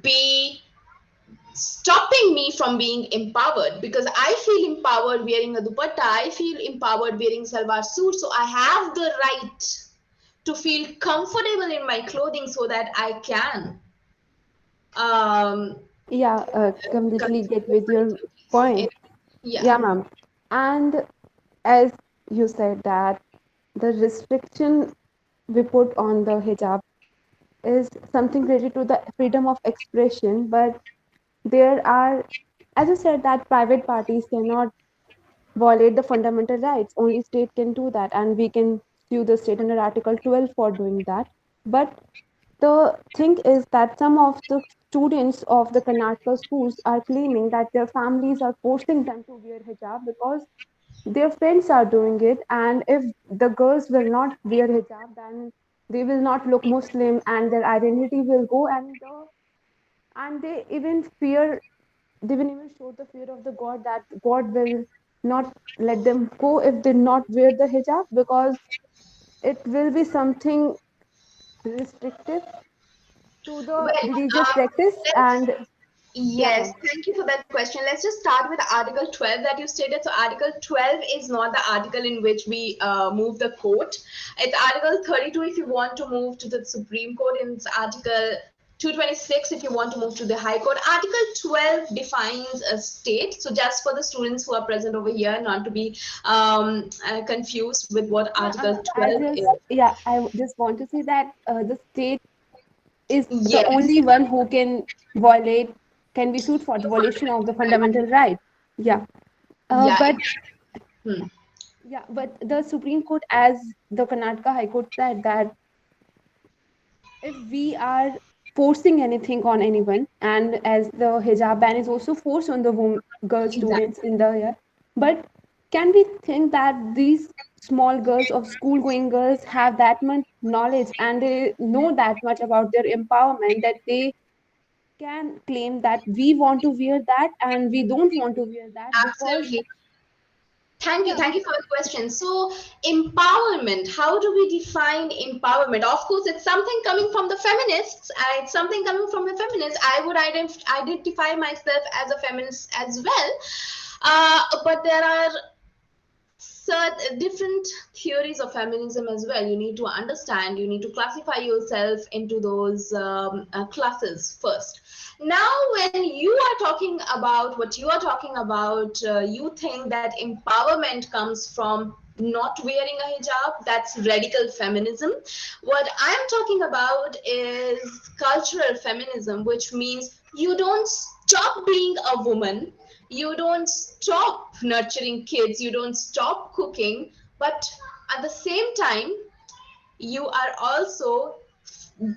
be stopping me from being empowered, because I feel empowered wearing a dupatta, I feel empowered wearing salwar suit, so I have the right to feel comfortable in my clothing so that I can um, Yeah, completely continue get with your in, point. yeah. Yeah, ma'am. And as you said that the restriction we put on the hijab is something related to the freedom of expression, but there are, as you said, that private parties cannot violate the fundamental rights. Only state can do that, and we can sue the state under Article 12 for doing that. But the thing is that some of the students of the Karnataka schools are claiming that their families are forcing them to wear hijab because their friends are doing it, and if the girls will not wear hijab, then they will not look Muslim, and their identity will go, and they even fear, they will even show the fear of the God, that God will not let them go if they not wear the hijab, because it will be something restrictive to the Well, religious practice. let's And yeah, yes, ma'am. thank you for that question. Let's just start with Article 12 that you stated. So, Article 12 is not the article in which we move the court. It's Article 32 if you want to move to the Supreme Court, and it's Article 226 if you want to move to the High Court. Article 12 defines a state. So, just for the students who are present over here, not to be confused with what Yeah, Article I 12 is. just, yeah, just want to say that the state is the Yes. only one who can violate, can be sued for the violation of the fundamental right. Yeah. Yeah. But Hmm. yeah, but the Supreme Court, as the Karnataka High Court said, that if we are forcing anything on anyone, and as the hijab ban is also forced on the girl Exactly. students in the year. But can we think that these small girls of school going girls have that much knowledge and they know that much about their empowerment that they can claim that we want to wear that and we don't want to wear that because Absolutely. Thank you. yeah, Thank you for the question. So, empowerment, how do we define empowerment? Of course, it's something coming from the feminists. It's something coming from the feminists. I would identify myself as a feminist as well. But there are different theories of feminism as well. You need to understand, you need to classify yourself into those classes first. Now when you are talking about what you are talking about, you think that empowerment comes from not wearing a hijab. That's radical feminism. What I'm talking about is cultural feminism, which means you don't stop being a woman, you don't stop nurturing kids, you don't stop cooking, but at the same time you are also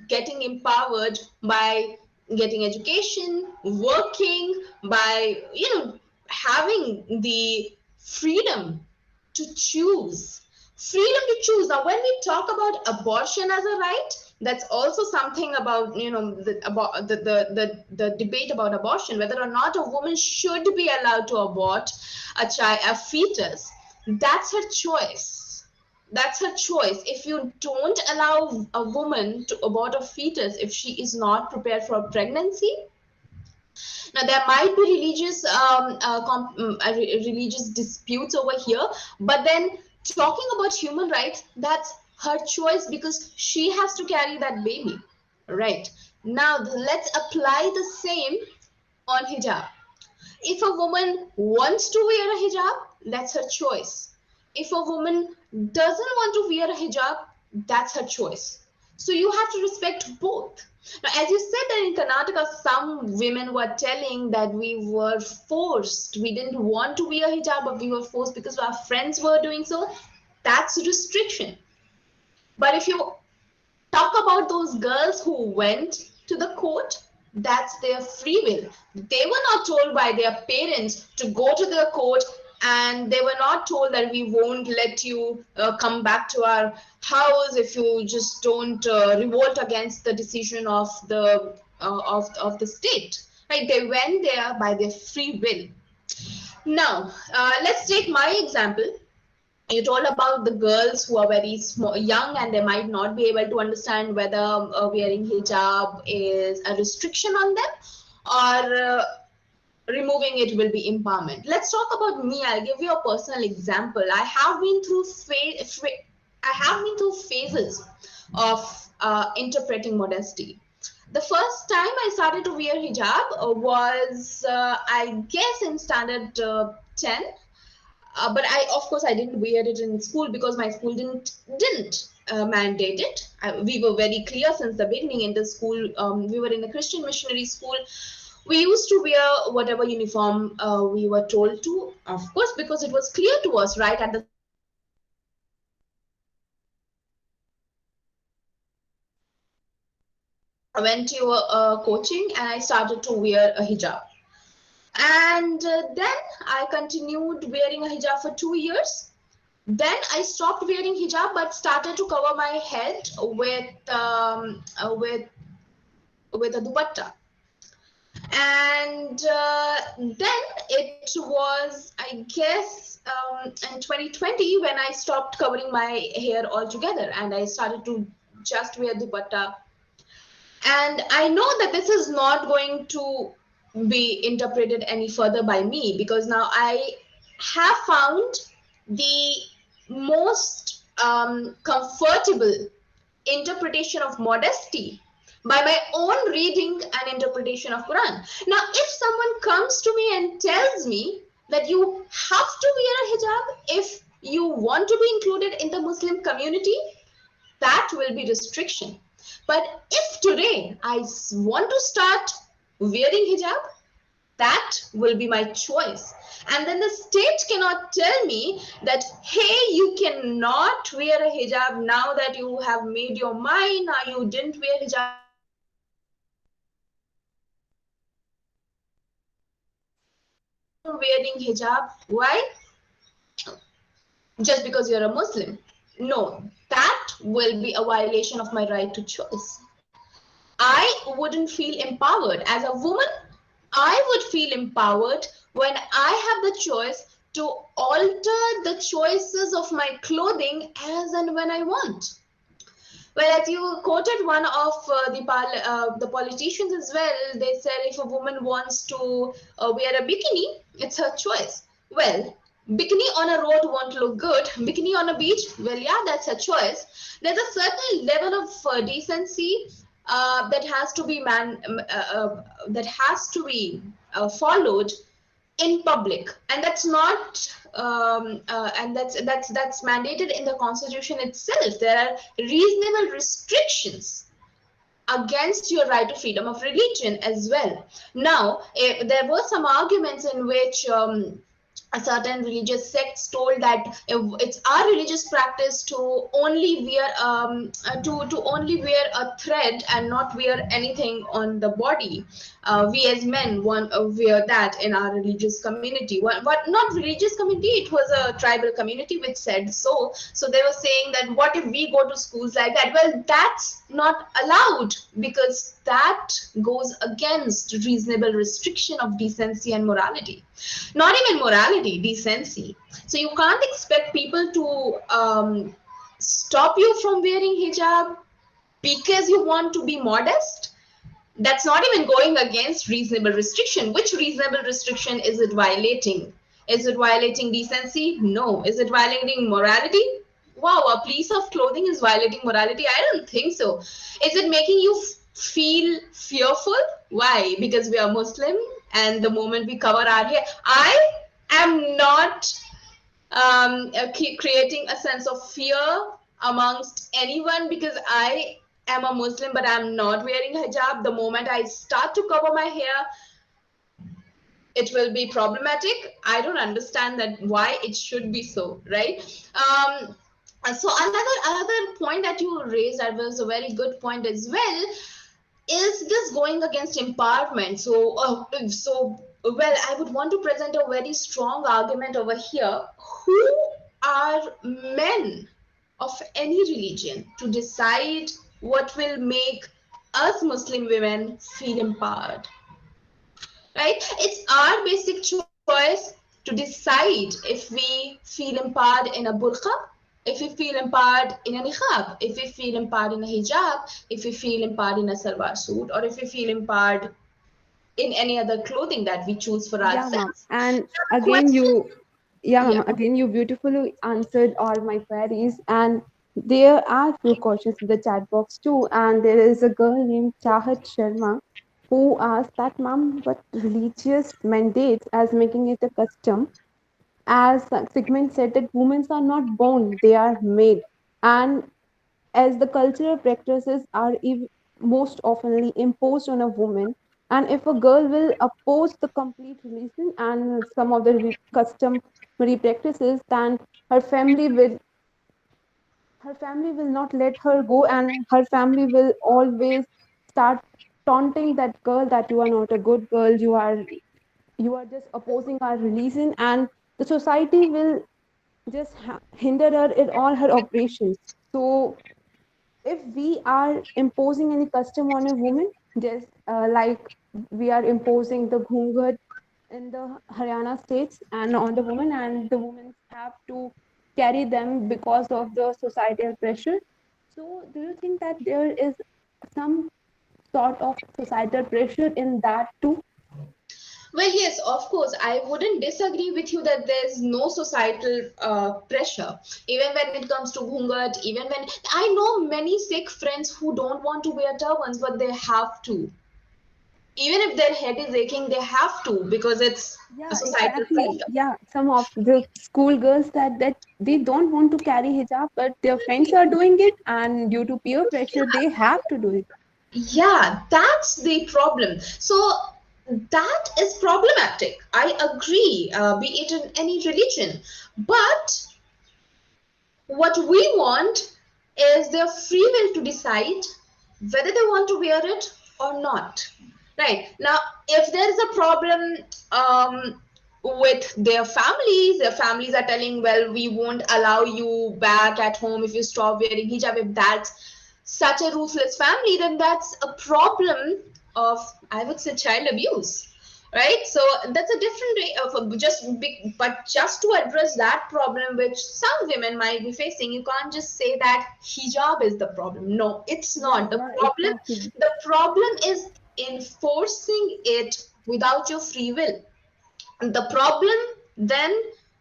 getting empowered by getting education, working, by having the freedom to choose. Freedom to choose. Now when we talk about abortion as a right, that's also something about about the debate about abortion, whether or not a woman should be allowed to abort a fetus. That's her choice. That's her choice. If you don't allow a woman to abort a fetus if she is not prepared for pregnancy, now there might be religious disputes over here, but then talking about human rights, that's her choice because she has to carry that baby, right? Now let's apply the same on hijab. If a woman wants to wear a hijab, that's her choice. If a woman doesn't want to wear a hijab, that's her choice. So you have to respect both. Now, as you said that in Karnataka, some women were telling that we were forced. We didn't want to wear hijab, but we were forced because our friends were doing so. That's restriction. But if you talk about those girls who went to the court, that's their free will. They were not told by their parents to go to the court, and they were not told that we won't let you come back to our house if you just don't revolt against the decision of the state. Right? They went there by their free will. Now, let's take my example. You told about the girls who are very small, young, and they might not be able to understand whether wearing hijab is a restriction on them or removing it will be empowerment. Let's talk about me. I'll give you a personal example. I have been through phases of interpreting modesty. The first time I started to wear hijab was, I guess, in standard 10. But of course, I didn't wear it in school because my school didn't mandate it. We were very clear since the beginning in the school. We were in a Christian missionary school. We used to wear whatever uniform we were told to, of course, because it was clear to us right at the start that we have to wear a hijab. I went to a coaching and I started to wear a hijab. And then I continued wearing a hijab for 2 years. Then I stopped wearing hijab but started to cover my head with a dupatta. And then it was, I guess, in 2020 when I stopped covering my hair altogether and I started to just wear dupatta. And I know that this is not going to be interpreted any further by me because now I have found the most comfortable interpretation of modesty by my own reading and interpretation of Quran. Now, if someone comes to me and tells me that you have to wear a hijab if you want to be included in the Muslim community, that will be restriction. But if today I want to start wearing hijab, that will be my choice. And then the state cannot tell me that, hey, you cannot wear a hijab now that you have made your mind, now you didn't wear hijab in school, from wearing hijab. Why? Just because you're a Muslim. No, that will be a violation of my right to choice. I wouldn't feel empowered. As a woman, I would feel empowered when I have the choice to alter the choices of my clothing as and when I want. Well, as you quoted one of the politicians as well, they said if a woman wants to wear a bikini, it's her choice. Well, bikini on a road won't look good. Bikini on a beach, well, yeah, that's her choice. There's a certain level of decency that has to be followed in public, and that's not and that's mandated in the constitution itself. There are reasonable restrictions against your right to freedom of religion as well. Now, there were some arguments in which a certain religious sects told that it's our religious practice to only wear to only wear a thread and not wear anything on the body. We as men want wear that in our religious community. What not religious community? It was a tribal community which said so. So they were saying that what if we go to schools like that? Well, that's not allowed because that goes against reasonable restriction of decency and morality. Not even morality, decency. So you can't expect people to stop you from wearing hijab because you want to be modest. That's not even going against reasonable restriction. Which reasonable restriction is it violating? Is it violating decency? No. Is it violating morality? Wow, a piece of clothing is violating morality? I don't think so. Is it making you feel fearful? Why? Because we are Muslim and the moment we cover our hair, I am not creating a sense of fear amongst anyone because I am a Muslim, but I'm not wearing hijab. The moment I start to cover my hair, it will be problematic. I don't understand that why it should be so, right? So another point that you raised that was a very good point as well is this going against empowerment. Well, I would want to present a very strong argument over here. Who are men of any religion to decide what will make us Muslim women feel empowered? Right? It's our basic choice to decide if we feel empowered in a burqa, if we feel empowered in a niqab, if we feel empowered in a hijab, if we feel empowered in a salwar suit, or if we feel empowered in any other clothing that we choose for Yeah, ma'am. ourselves. And So the again, question, yeah, yeah. ma'am. Again, you beautifully answered all my queries. And there are few questions in the chat box too. And there is a girl named Chahat Sharma who asked that, ma'am, what religious mandates as making it a custom? As Sigmund said, that women are not born, they are made. And as the cultural practices are most oftenly imposed on a woman, and if a girl will oppose the complete religion and some of the customary practices, then her family will her family will not let her go, and her family will always start taunting that girl that you are not a good girl, you are just opposing our religion, and the society will just hinder her in all her operations. So if we are imposing any custom on a woman, just like we are imposing the ghungat in the Haryana states and on the woman, and the women have to carry them because of the societal pressure. So do you think that there is some sort of societal pressure in that too? Well, yes, of course. I wouldn't disagree with you that there's no societal pressure. Even when it comes to ghungat, even when I know many Sikh friends who don't want to wear turbans, but they have to. Even if their head is aching, they have to because it's a Yeah, societal exactly. pressure. Yeah, some of the schoolgirls that they don't want to carry hijab, but their friends are doing it, and due to peer pressure, they have to do it. Yeah, that's the problem. So that is problematic. I agree, be it in any religion. But what we want is their free will to decide whether they want to wear it or not. Right now, if there is a problem, with their families are telling, well, we won't allow you back at home if you stop wearing hijab. If that's such a ruthless family, then that's a problem of, I would say, child abuse, right? So that's a different way of just big, but just to address that problem which some women might be facing, you can't just say that hijab is the problem. No, it's Yeah, not the yeah, problem. exactly. The problem is enforcing it without your free will. The problem then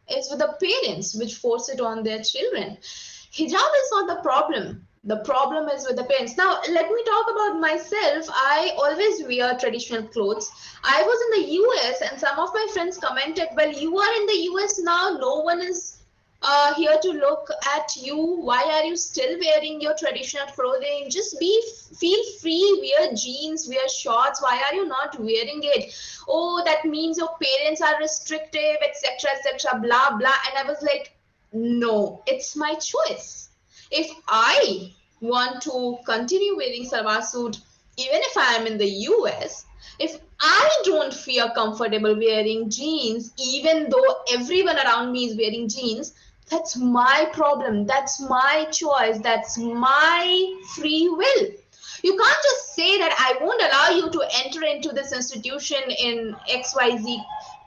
is with the parents which force it on their children. Hijab is not the problem. The problem is with the parents. Now, let me talk about myself. I always wear traditional clothes. I was in the US and some of my friends commented, well, you are in the US now, no one is here to look at you. Why are you still wearing your traditional clothing? Just feel free, wear jeans, wear shorts. Why are you not wearing it? Oh, that means your parents are restrictive, etc., etc., blah blah. And I was like, no, it's my choice. If I want to continue wearing salwar suit, even if I am in the US, if I don't feel comfortable wearing jeans, even though everyone around me is wearing jeans, that's my problem. That's my choice. That's my free will. You can't just say that I won't allow you to enter into this institution in XYZ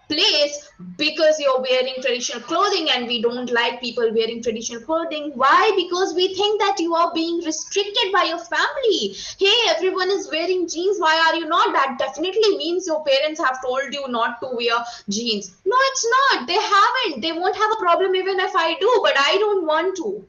place because you're wearing traditional clothing and we don't like people wearing traditional clothing. Why? Because we think that you are being restricted by your family. Hey, everyone is wearing jeans, why are you not? That definitely means your parents have told you not to wear jeans. No, it's not. They haven't. They won't have a problem even if I do, but I don't want to.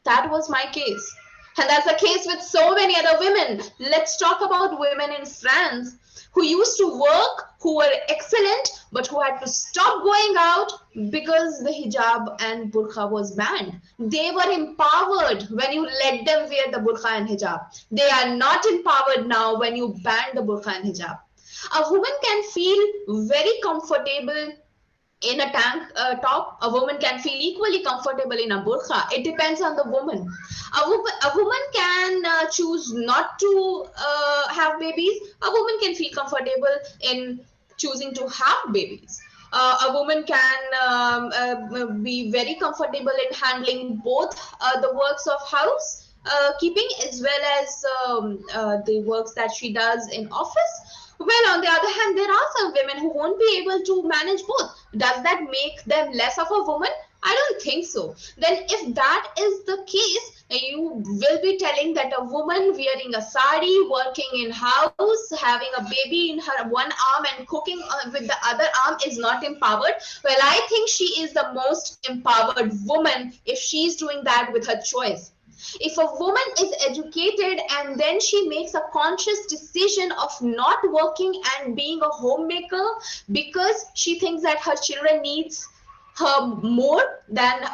That was my case. And that's the case with so many other women. Let's talk about women in France who used to work, who were excellent, but who had to stop going out because the hijab and burqa was banned. They were empowered when you let them wear the burqa and hijab. They are not empowered now when you ban the burqa and hijab. A woman can feel very comfortable in a tank top. A woman can feel equally comfortable in a burqa. It depends on the woman. A woman can choose not to have babies. A woman can feel comfortable in choosing to have babies. A woman can be very comfortable in handling both the works of house keeping as well as the works that she does in office. Well, on the other hand, there are some women who won't be able to manage both. Does that make them less of a woman? I don't think so. Then, if that is the case, you will be telling that a woman wearing a sari, working in house, having a baby in her one arm and cooking with the other arm is not empowered. Well, I think she is the most empowered woman if she's doing that with her choice. If a woman is educated and then she makes a conscious decision of not working and being a homemaker because she thinks that her children needs her more than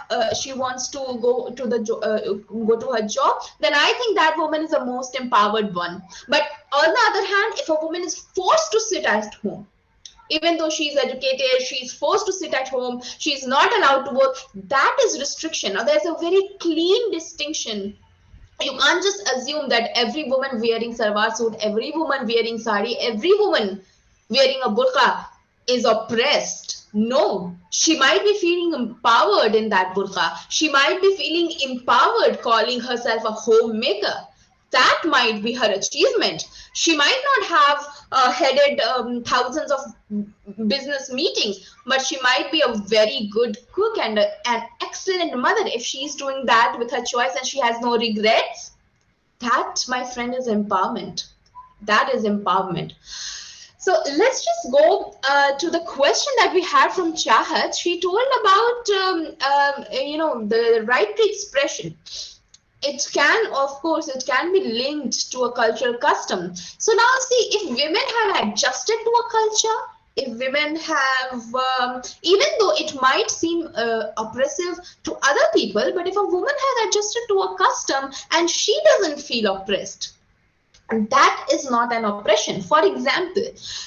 she wants to go to her job, then I think that woman is the most empowered one. But on the other hand, if a woman is forced to sit at home, even though she's educated, she's forced to sit at home, she's not allowed to work, that is restriction. Now there's a very clean distinction. You can't just assume that every woman wearing salwar suit, every woman wearing sari, every woman wearing a burqa is oppressed. No, she might be feeling empowered in that burqa. She might be feeling empowered calling herself a homemaker. That might be her achievement. She might not have headed thousands of business meetings, but she might be a very good cook and an excellent mother if she's doing that with her choice and she has no regrets. That, my friend, is empowerment. That is empowerment. So let's just go to the question that we had from Chahat. She told about the right to expression. It can, of course, it can be linked to a cultural custom. So now see, if women have adjusted to a culture, if women have even though it might seem oppressive to other people, but if a woman has adjusted to a custom and she doesn't feel oppressed, that is not an oppression. For example,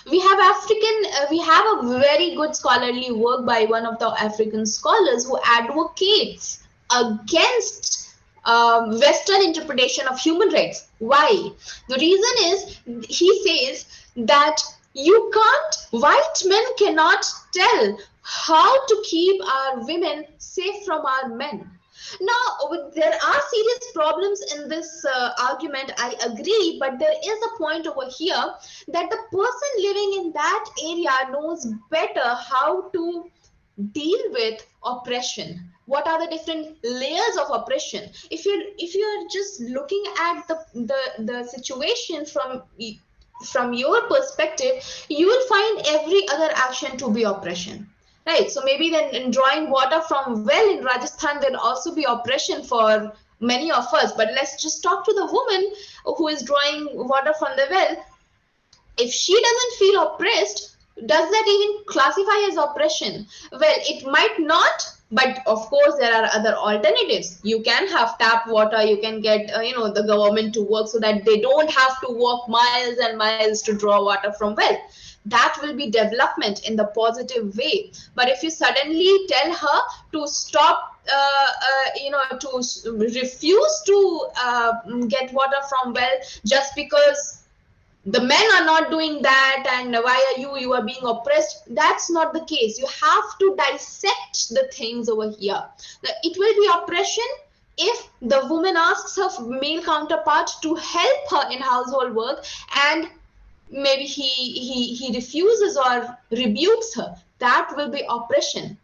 we have a very good scholarly work by one of the African scholars who advocates against Western interpretation of human rights. Why? The reason is, he says that You can't, white men cannot tell how to keep our women safe from our men. Now, there are serious problems in this argument, I agree, but there is a point over here that the person living in that area knows better how to deal with oppression. What are the different layers of oppression? If you're just looking at the situation from your perspective, you will find every other action to be oppression, right? So maybe then in drawing water from well in Rajasthan will also be oppression for many of us. But let's just talk to the woman who is drawing water from the well. If she doesn't feel oppressed, does that even classify as oppression? Well, it might not, but of course there are other alternatives. You can have tap water, you can get the government to work so that they don't have to walk miles and miles to draw water from well. That will be development in the positive way. But if you suddenly tell her to stop, refuse to get water from well just because the men are not doing that, and why are you are being oppressed, that's not the case. You have to dissect the things over here. Now, it will be oppression if the woman asks her male counterpart to help her in household work, and maybe he refuses or rebukes her. That will be oppression,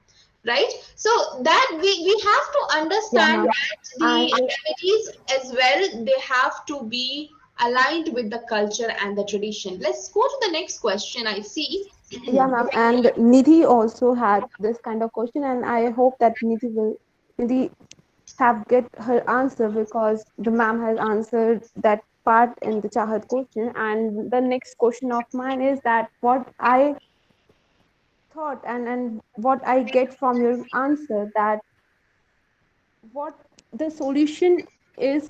right? So that we have to Yeah, understand ma'am. that the And activities as well, they have to be aligned with the culture and the tradition. Let's go to the next question. I see. yeah, ma'am. And Nidhi also had this kind of question, and I hope that Nidhi have get her answer because the ma'am has answered that part in the Chahat question. And the next question of mine is that what I thought and what I get from your answer, that what the solution is,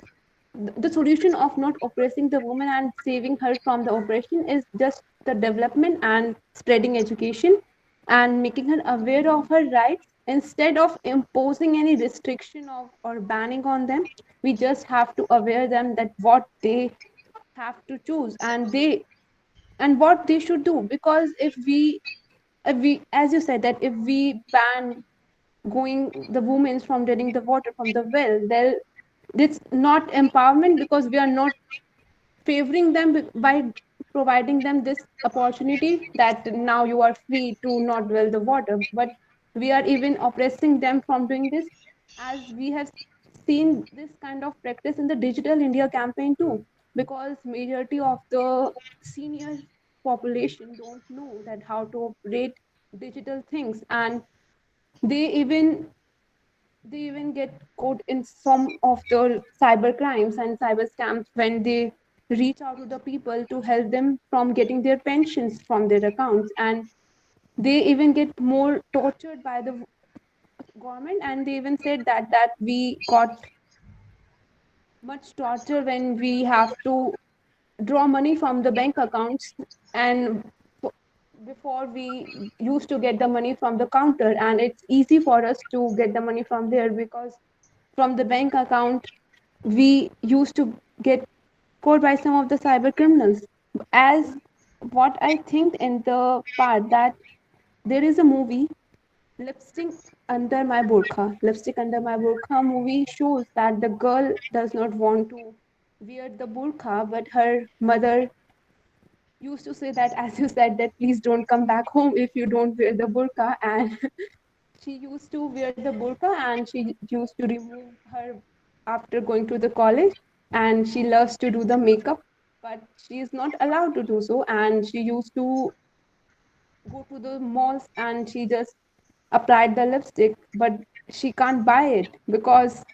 the solution of not oppressing the woman and saving her from the oppression is just the development and spreading education and making her aware of her rights instead of imposing any restriction of or banning on them. We just have to aware them that what they have to choose and what they should do, because if we, as you said, that if we ban going the women from getting the water from the well, there it's not empowerment because we are not favoring them by providing them this opportunity that now you are free to not dwell the water, but we are even oppressing them from doing this, as we have seen this kind of practice in the Digital India campaign too, because majority of the senior population don't know that how to operate digital things, and they even they even get caught in some of the cyber crimes and cyber scams when they reach out to the people to help them from getting their pensions from their accounts, and they even get more tortured by the government. And they even said that we got much torture when we have to draw money from the bank accounts, and before we used to get the money from the counter, and it's easy for us to get the money from there because from the bank account we used to get caught by some of the cyber criminals. As what I think in the part that there is a movie, lipstick lipstick under my burqa movie shows that the girl does not want to wear the burqa, but her mother used to say that, as you said, that please don't come back home if you don't wear the burqa. And she used to wear the burqa and she used to remove her after going to the college, and she loves to do the makeup, but she is not allowed to do so, and she used to go to the malls and she just applied the lipstick, but she can't buy it because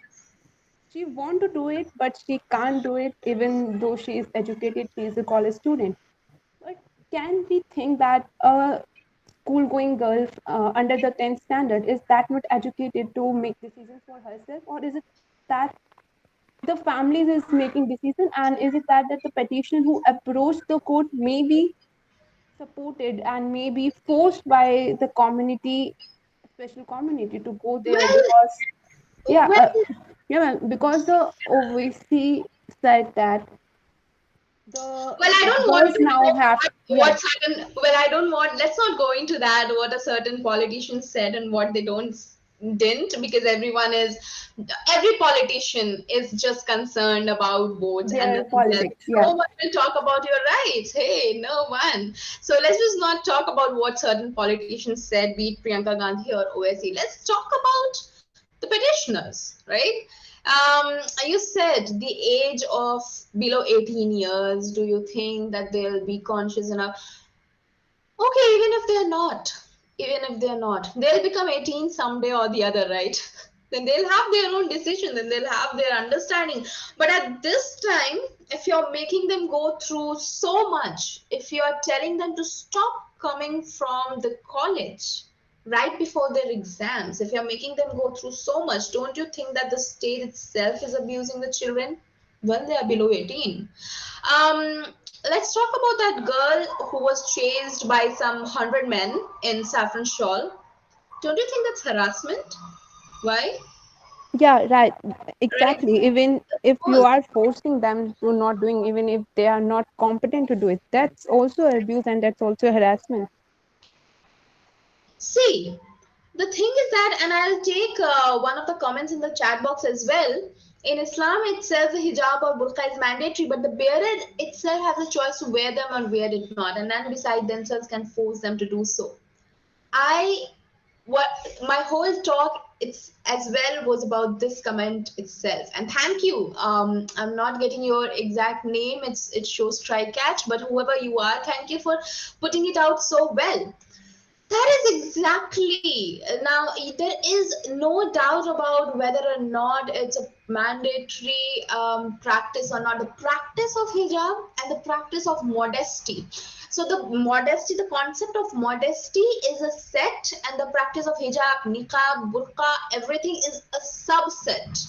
she want to do it but she can't do it even though she is educated, she is a college student. But can we think that a school going girl under the 10th standard is that not educated to make decisions for herself, or is it that the families is making decision, and is it that the petition who approached the court may be supported and may be forced by the community, special community, to go there Well, because yeah well, yeah, because the OVC said that The Well, I don't want girls to now know have, yeah, what certain. Well, I don't want. Let's not go into that. What a certain politician said and what they don't didn't, because every politician is just concerned about votes and their nothing else. politics, No yeah. one will talk about your rights. Hey, no one. So let's just not talk about what certain politicians said, be it Priyanka Gandhi or OSC. Let's talk about the petitioners, right? You said the age of below 18 years. Do you think that they'll be conscious enough? Okay, even if they're not, they'll become 18 someday or the other, right? Then they'll have their own decision, then they'll have their understanding. But at this time, if you're making them go through so much, if you're telling them to stop coming from the college right before their exams, if you're making them go through so much, don't you think that the state itself is abusing the children when they are below 18? Um, let's talk about that girl who was chased by some 100 men in saffron shawl. Don't you think that's harassment? Why? Yeah, right. Right? Exactly. Even if you Because, are forcing them to not doing, even if they are not competent to do it, that's also abuse and that's also harassment. see, the thing is that, and I'll take one of the comments in the chat box as well. In Islam itself, the hijab or burqa is mandatory, but the bearer itself has a choice to wear them or wear it not, and then beside themselves can force them to do so. I what my whole talk it's as well was about this comment itself. And thank you. I'm not getting your exact name. It shows try catch, but whoever you are, thank you for putting it out so well. That is exactly. Now, there is no doubt about whether or not it's a mandatory practice or not. The practice of hijab and the practice of modesty. So, the concept of modesty is a set, and the practice of hijab, niqab, burqa, everything is a subset.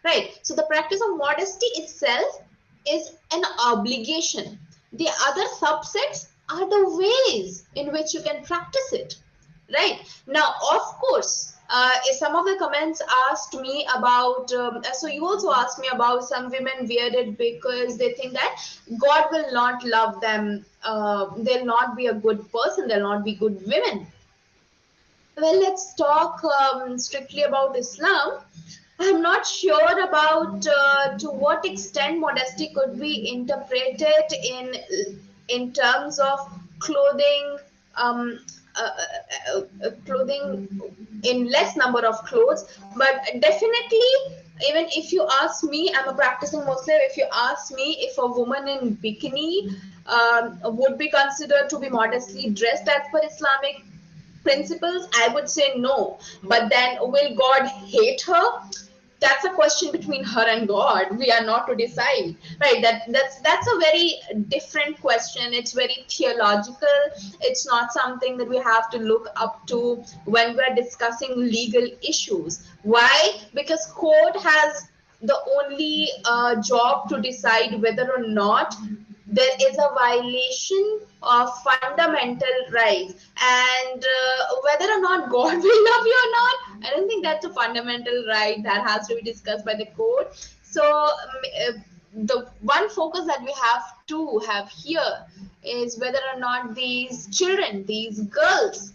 Right? So, the practice of modesty itself is an obligation. The other subsets are the ways in which you can practice it. Right now, of course, some of the comments asked me about. So you also asked me about some women wear it because they think that God will not love them. They'll not be a good person. They'll not be good women. Well, let's talk strictly about Islam. I'm not sure about to what extent modesty could be interpreted in terms of clothing, um, clothing in less number of clothes. But definitely, even if you ask me, I'm a practicing Muslim. If you ask me if a woman in bikini would be considered to be modestly dressed as per Islamic principles, I would say no. But then, will God hate her? That's a question between her and God. We are not to decide, right? That's a very different question. It's very theological. It's not something that we have to look up to when we're discussing legal issues. Why? Because court has the only job to decide whether or not there is a violation of fundamental rights, and whether or not God will love you or not, I don't think that's a fundamental right that has to be discussed by the court. So the one focus that we have to have here is whether or not these children, these girls,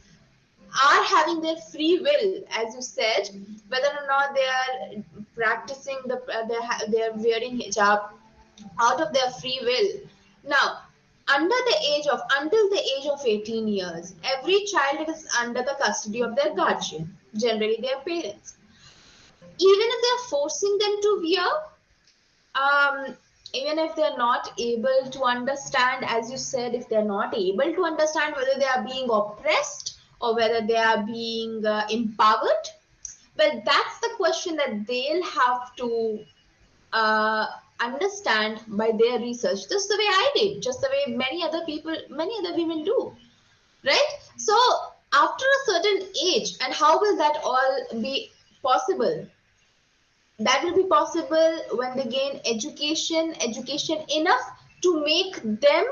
are having their free will, as you said, whether or not they are practicing they're wearing hijab out of their free will. Now, until the age of 18 years, every child is under the custody of their guardian, generally their parents. Even if they're forcing them to wear, um, even if they're not able to understand, as you said, if they're not able to understand whether they are being oppressed or whether they are being empowered, well, that's the question that they'll have to uh, understand by their research, just the way I did, just the way many other people, many other women do, right? So, after a certain age, and how will that all be possible? That will be possible when they gain education enough to make them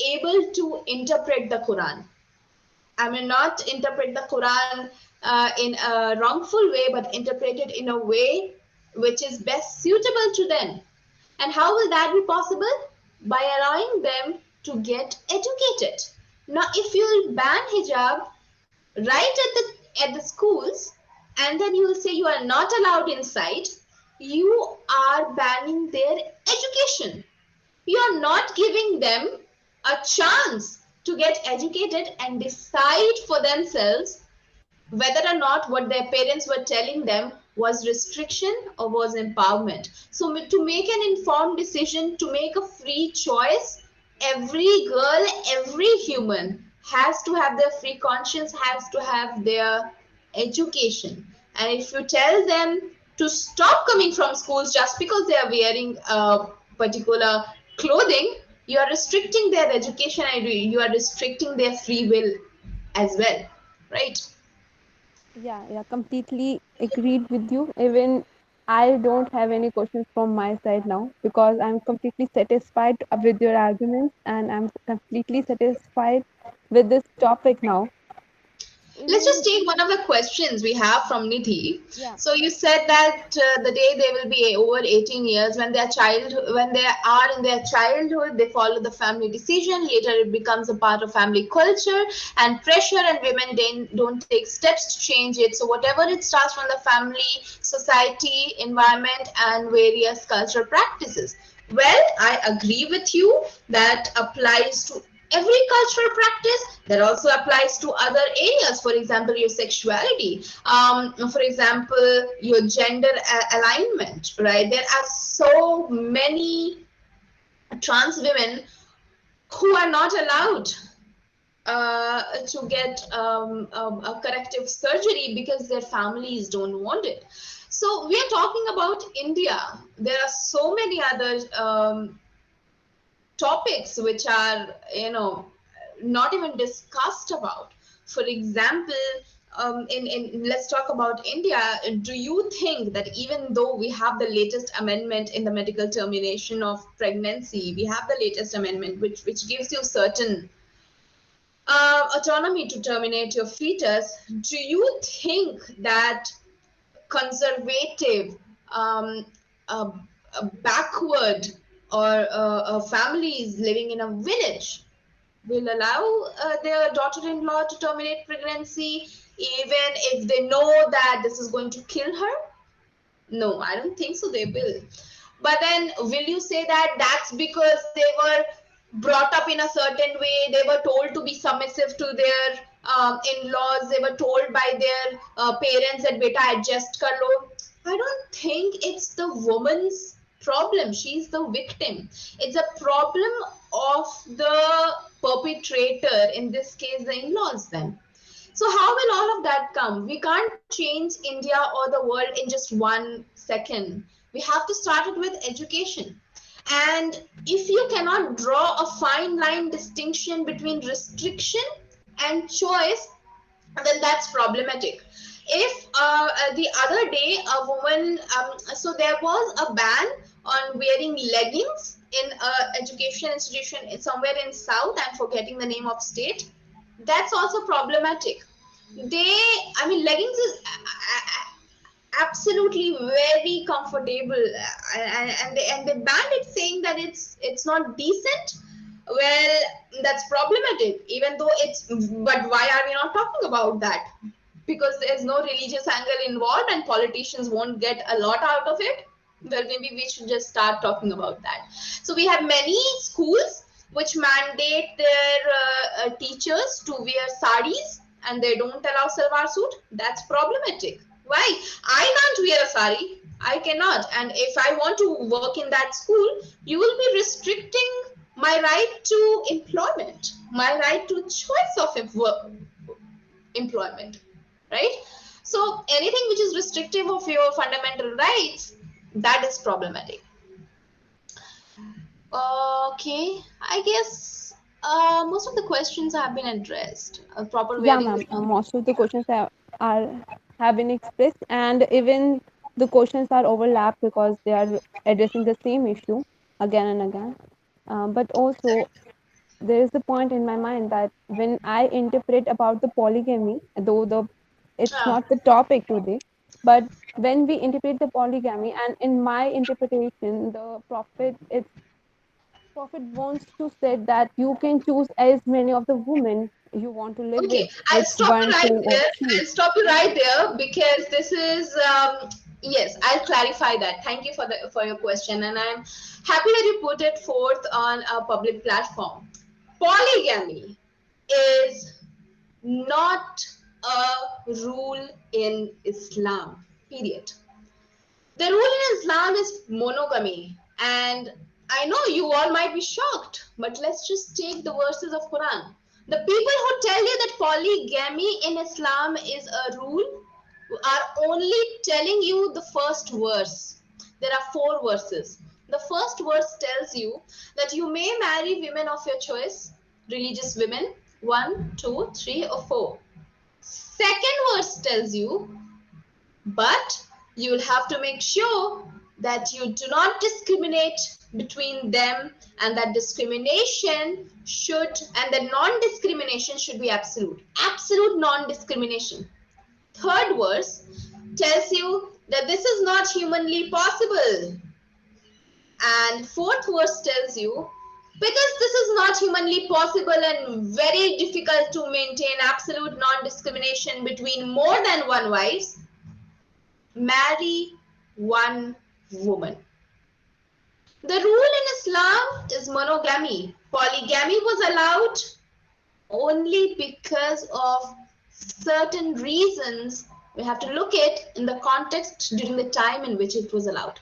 able to interpret the Quran. I mean, not interpret the Quran in a wrongful way, but interpret it in a way which is best suitable to them. And how will that be possible? by allowing them to get educated. Now, if you'll ban hijab right at the schools, and then you will say you are not allowed inside, you are banning their education. You are not giving them a chance to get educated and decide for themselves whether or not what their parents were telling them was restriction or was empowerment. So, to make an informed decision, to make a free choice, every girl, every human has to have their free conscience, has to have their education. And if you tell them to stop coming from schools just because they are wearing a particular clothing, you are restricting their education and you are restricting their free will as well, right? Yeah, yeah, completely agreed with you. Even I don't have any questions from my side now because I'm completely satisfied with your arguments and I'm completely satisfied with this topic now. Let's just Even, take one of the questions we have from Nidhi. yeah, So you said that the day they will be over 18 years, when they are in their childhood, they follow the family decision. Later, it becomes a part of family culture and pressure, and women don't take steps to change it. So whatever it starts from the family, society, environment, and various cultural practices. Well, I agree with you. That applies to every cultural practice. That also applies to other areas, for example your sexuality, for example your gender alignment, right? There are so many trans women who are not allowed to get a corrective surgery because their families don't want it. So we are talking about India. There are so many other topics which are, not even discussed about. For example, in let's talk about India. Do you think that even though we have the latest amendment in the medical termination of pregnancy, we have the latest amendment which gives you certain autonomy to terminate your fetus, do you think that conservative, um, uh, backward, or families living in a village will allow their daughter-in-law to terminate pregnancy even if they know that this is going to kill her? No, I don't think so. They will. But then, will you say that that's because they were brought up in a certain way? They were told to be submissive to their in-laws. They were told by their parents that "beta adjust kar lo." I don't think it's the woman's problem. She's the victim. It's a problem of the perpetrator. In this case, the in-laws. Then. So, how will all of that come? We can't change India or the world in just 1 second. We have to start it with education. And if you cannot draw a fine line distinction between restriction and choice, then that's problematic. If the other day a woman, so there was a ban on wearing leggings in a education institution somewhere in South. I'm forgetting the name of state. That's also problematic. They, I mean, leggings is absolutely very comfortable, and they banned it, saying that it's not decent. Well, that's problematic, even though it's, but why are we not talking about that? Because there's no religious angle involved and politicians won't get a lot out of it. Well, maybe we should just start talking about that. So we have many schools which mandate their teachers to wear saris, and they don't allow salwar suit. That's problematic. Why? I can't wear a sari. I cannot. And if I want to work in that school, you will be restricting my right to employment, my right to choice of employment, right? So anything which is restrictive of your fundamental rights, that is problematic. Okay, I guess most of the questions have been addressed. Proper yeah, wearing ma'am. is not. Most of the questions are have been expressed, and even the questions are overlapped because they are addressing the same issue again and again. But also, there is a point in my mind that when I interpret about the polygamy, though it's Ah, not the topic today, but when we interpret the polygamy, and in my interpretation, the prophet is Prophet wants to say that you can choose as many of the women you want to live with. Okay, I'll It's stop you one, two, right or there. three. I'll stop you right there because this is yes, I'll clarify that. Thank you for the for your question, and I'm happy that you put it forth on a public platform. Polygamy is not a rule in Islam. Period. The rule in Islam is monogamy, and I know you all might be shocked, but let's just take the verses of Quran. The people who tell you that polygamy in Islam is a rule are only telling you the first verse. There are four verses. The first verse tells you that you may marry women of your choice, religious women, one, two, three, or four. Second verse tells you but you'll have to make sure that you do not discriminate between them, and that discrimination should and the non-discrimination should be absolute non-discrimination. Third verse tells you that this is not humanly possible, and fourth verse tells you because this is not humanly possible and very difficult to maintain absolute non-discrimination between more than one wives, marry one woman. The rule in Islam is monogamy. Polygamy was allowed only because of certain reasons. We have to look at in the context during the time in which it was allowed.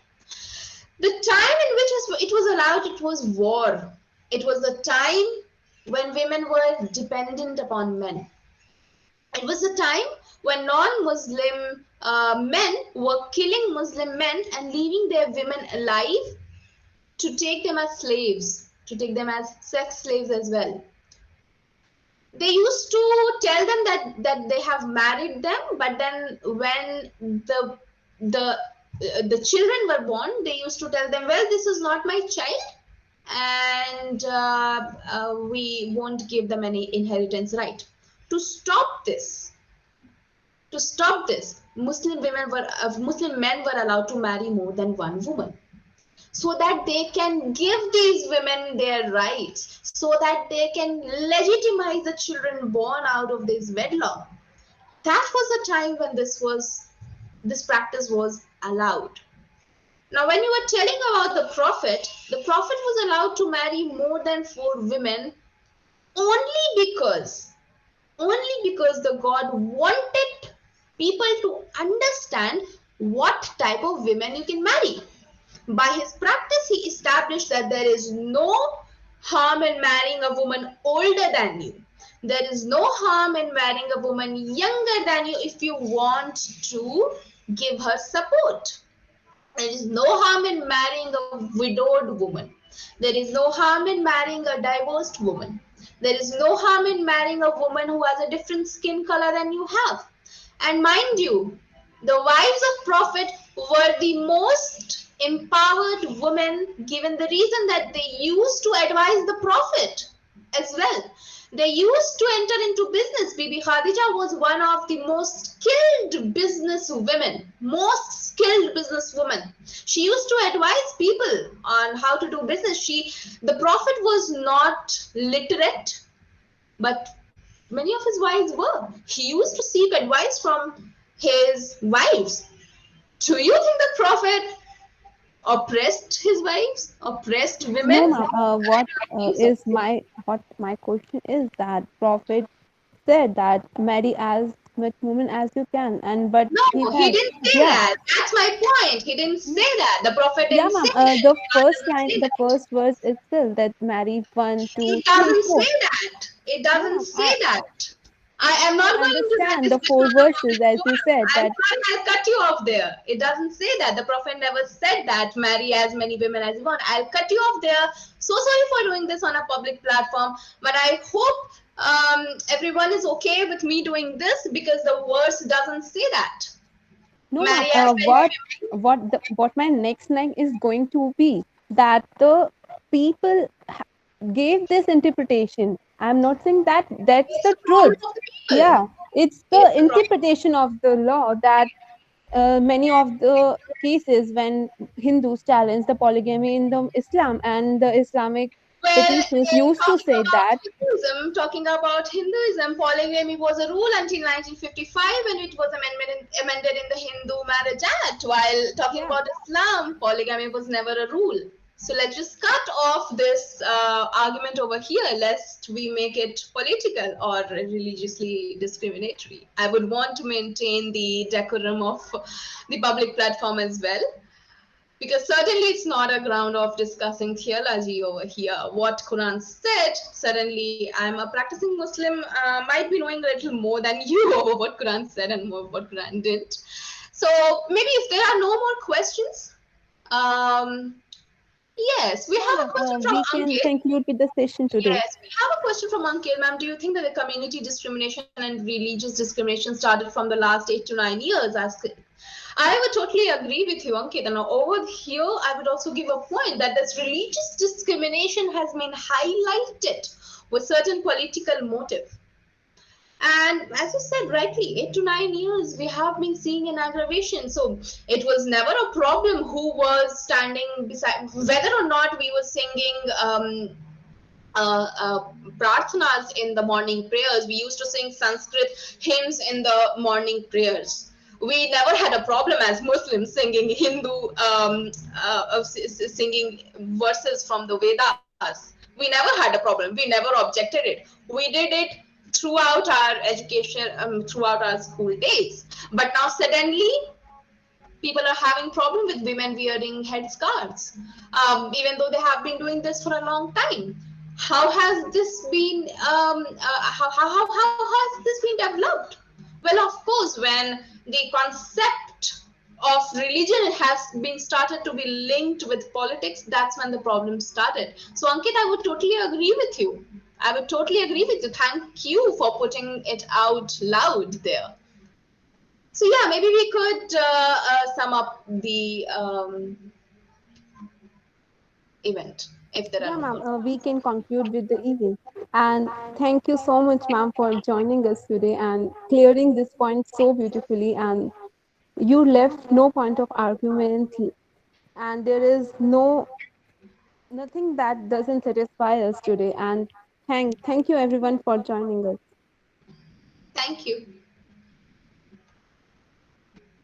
The time in which it was allowed, it was war. It was the time when women were dependent upon men. It was a time when non-Muslim men were killing Muslim men and leaving their women alive to take them as slaves, to take them as sex slaves as well. They used to tell them that they have married them, but then when the children were born, they used to tell them, well, this is not my child, and we won't give them any inheritance right. To stop this, Muslim men were allowed to marry more than one woman, so that they can give these women their rights, so that they can legitimize the children born out of this wedlock. That was the time when this practice was allowed. Now, when you were telling about the prophet was allowed to marry more than four women only because the God wanted people to understand what type of women you can marry. By his practice, he established that there is no harm in marrying a woman older than you. There is no harm in marrying a woman younger than you if you want to give her support. There is no harm in marrying a widowed woman. There is no harm in marrying a divorced woman. There is no harm in marrying a woman who has a different skin color than you have. And mind you, the wives of Prophet were the most empowered women, given the reason that they used to advise the Prophet as well. They used to enter into business. Bibi Khadija was one of the most skilled business women, most skilled business woman. She used to advise people on how to do business. The Prophet was not literate, but many of his wives were. He used to seek advice from his wives. Do you think the Prophet oppressed his wives, oppressed women? No, ma'am. I don't think so. What my question is that Prophet said that marry as much women as you can, and but he No, he has, didn't say yeah. that. That's my point. He didn't say that. The Prophet Yeah, didn't say ma'am. that. The God first doesn't line, say the that. first verse itself that marry one, two, It three, doesn't four. say that. It No, doesn't ma'am. say that. I am I not going to let understand this the question four on the verses public as you forum. said I'm that. sorry, I'll cut you off there. It doesn't say that. The Prophet never said that. Marry as many women as you want. I'll cut you off there. So sorry for doing this on a public platform, but I hope everyone is okay with me doing this because the verse doesn't say that. No, ma'am. Marry as many women. What my next line is going to be that the people gave this interpretation. I'm not saying that that's It's the the truth. problem of the people. Yeah, it's the It's the problem. interpretation of the law that many of the cases when Hindus challenge the polygamy in the Islam, and the Islamic petitions used to say that, Talking about Hinduism, polygamy was a rule until 1955 when it was amended in the Hindu Marriage Act. While talking yeah, about Islam, polygamy was never a rule. So let's just cut off this argument over here, lest we make it political or religiously discriminatory. I would want to maintain the decorum of the public platform as well, because certainly it's not a ground of discussing theology over here. What Quran said, suddenly I'm a practicing Muslim, might be knowing a little more than you over what Quran said and more what Quran didn't. So maybe if there are no more questions, um, yes, we yeah, have a ma'am, question from we can Ankit. conclude with the session today. Yes, we have a question from Ankit. Ma'am, do you think that the community discrimination and religious discrimination started from the last 8 to 9 years? I would totally agree with you, Ankit. And over here, I would also give a point that this religious discrimination has been highlighted with certain political motive. And as you said rightly, 8 to 9 years, we have been seeing an aggravation. So it was never a problem who was standing beside, whether or not we were singing prarthanas in the morning prayers. We used to sing Sanskrit hymns in the morning prayers. We never had a problem as Muslims singing Hindu, singing verses from the Vedas. We never had a problem. We never objected it. We did it throughout our education, throughout our school days. But now suddenly people are having problem with women wearing headscarves, even though they have been doing this for a long time. How has this been? How has this been developed? Well, of course, when the concept of religion has been started to be linked with politics, that's when the problem started. So, Ankit, I would totally agree with you. I would totally agree with you. Thank you for putting it out loud there. So yeah, maybe we could sum up the event if there are Yeah, no ma'am, more. we can conclude with the event. And thank you so much, ma'am, for joining us today and clearing this point so beautifully. And you left no point of argument, and there is nothing that doesn't satisfy us today. And thank you everyone for joining us. Thank you.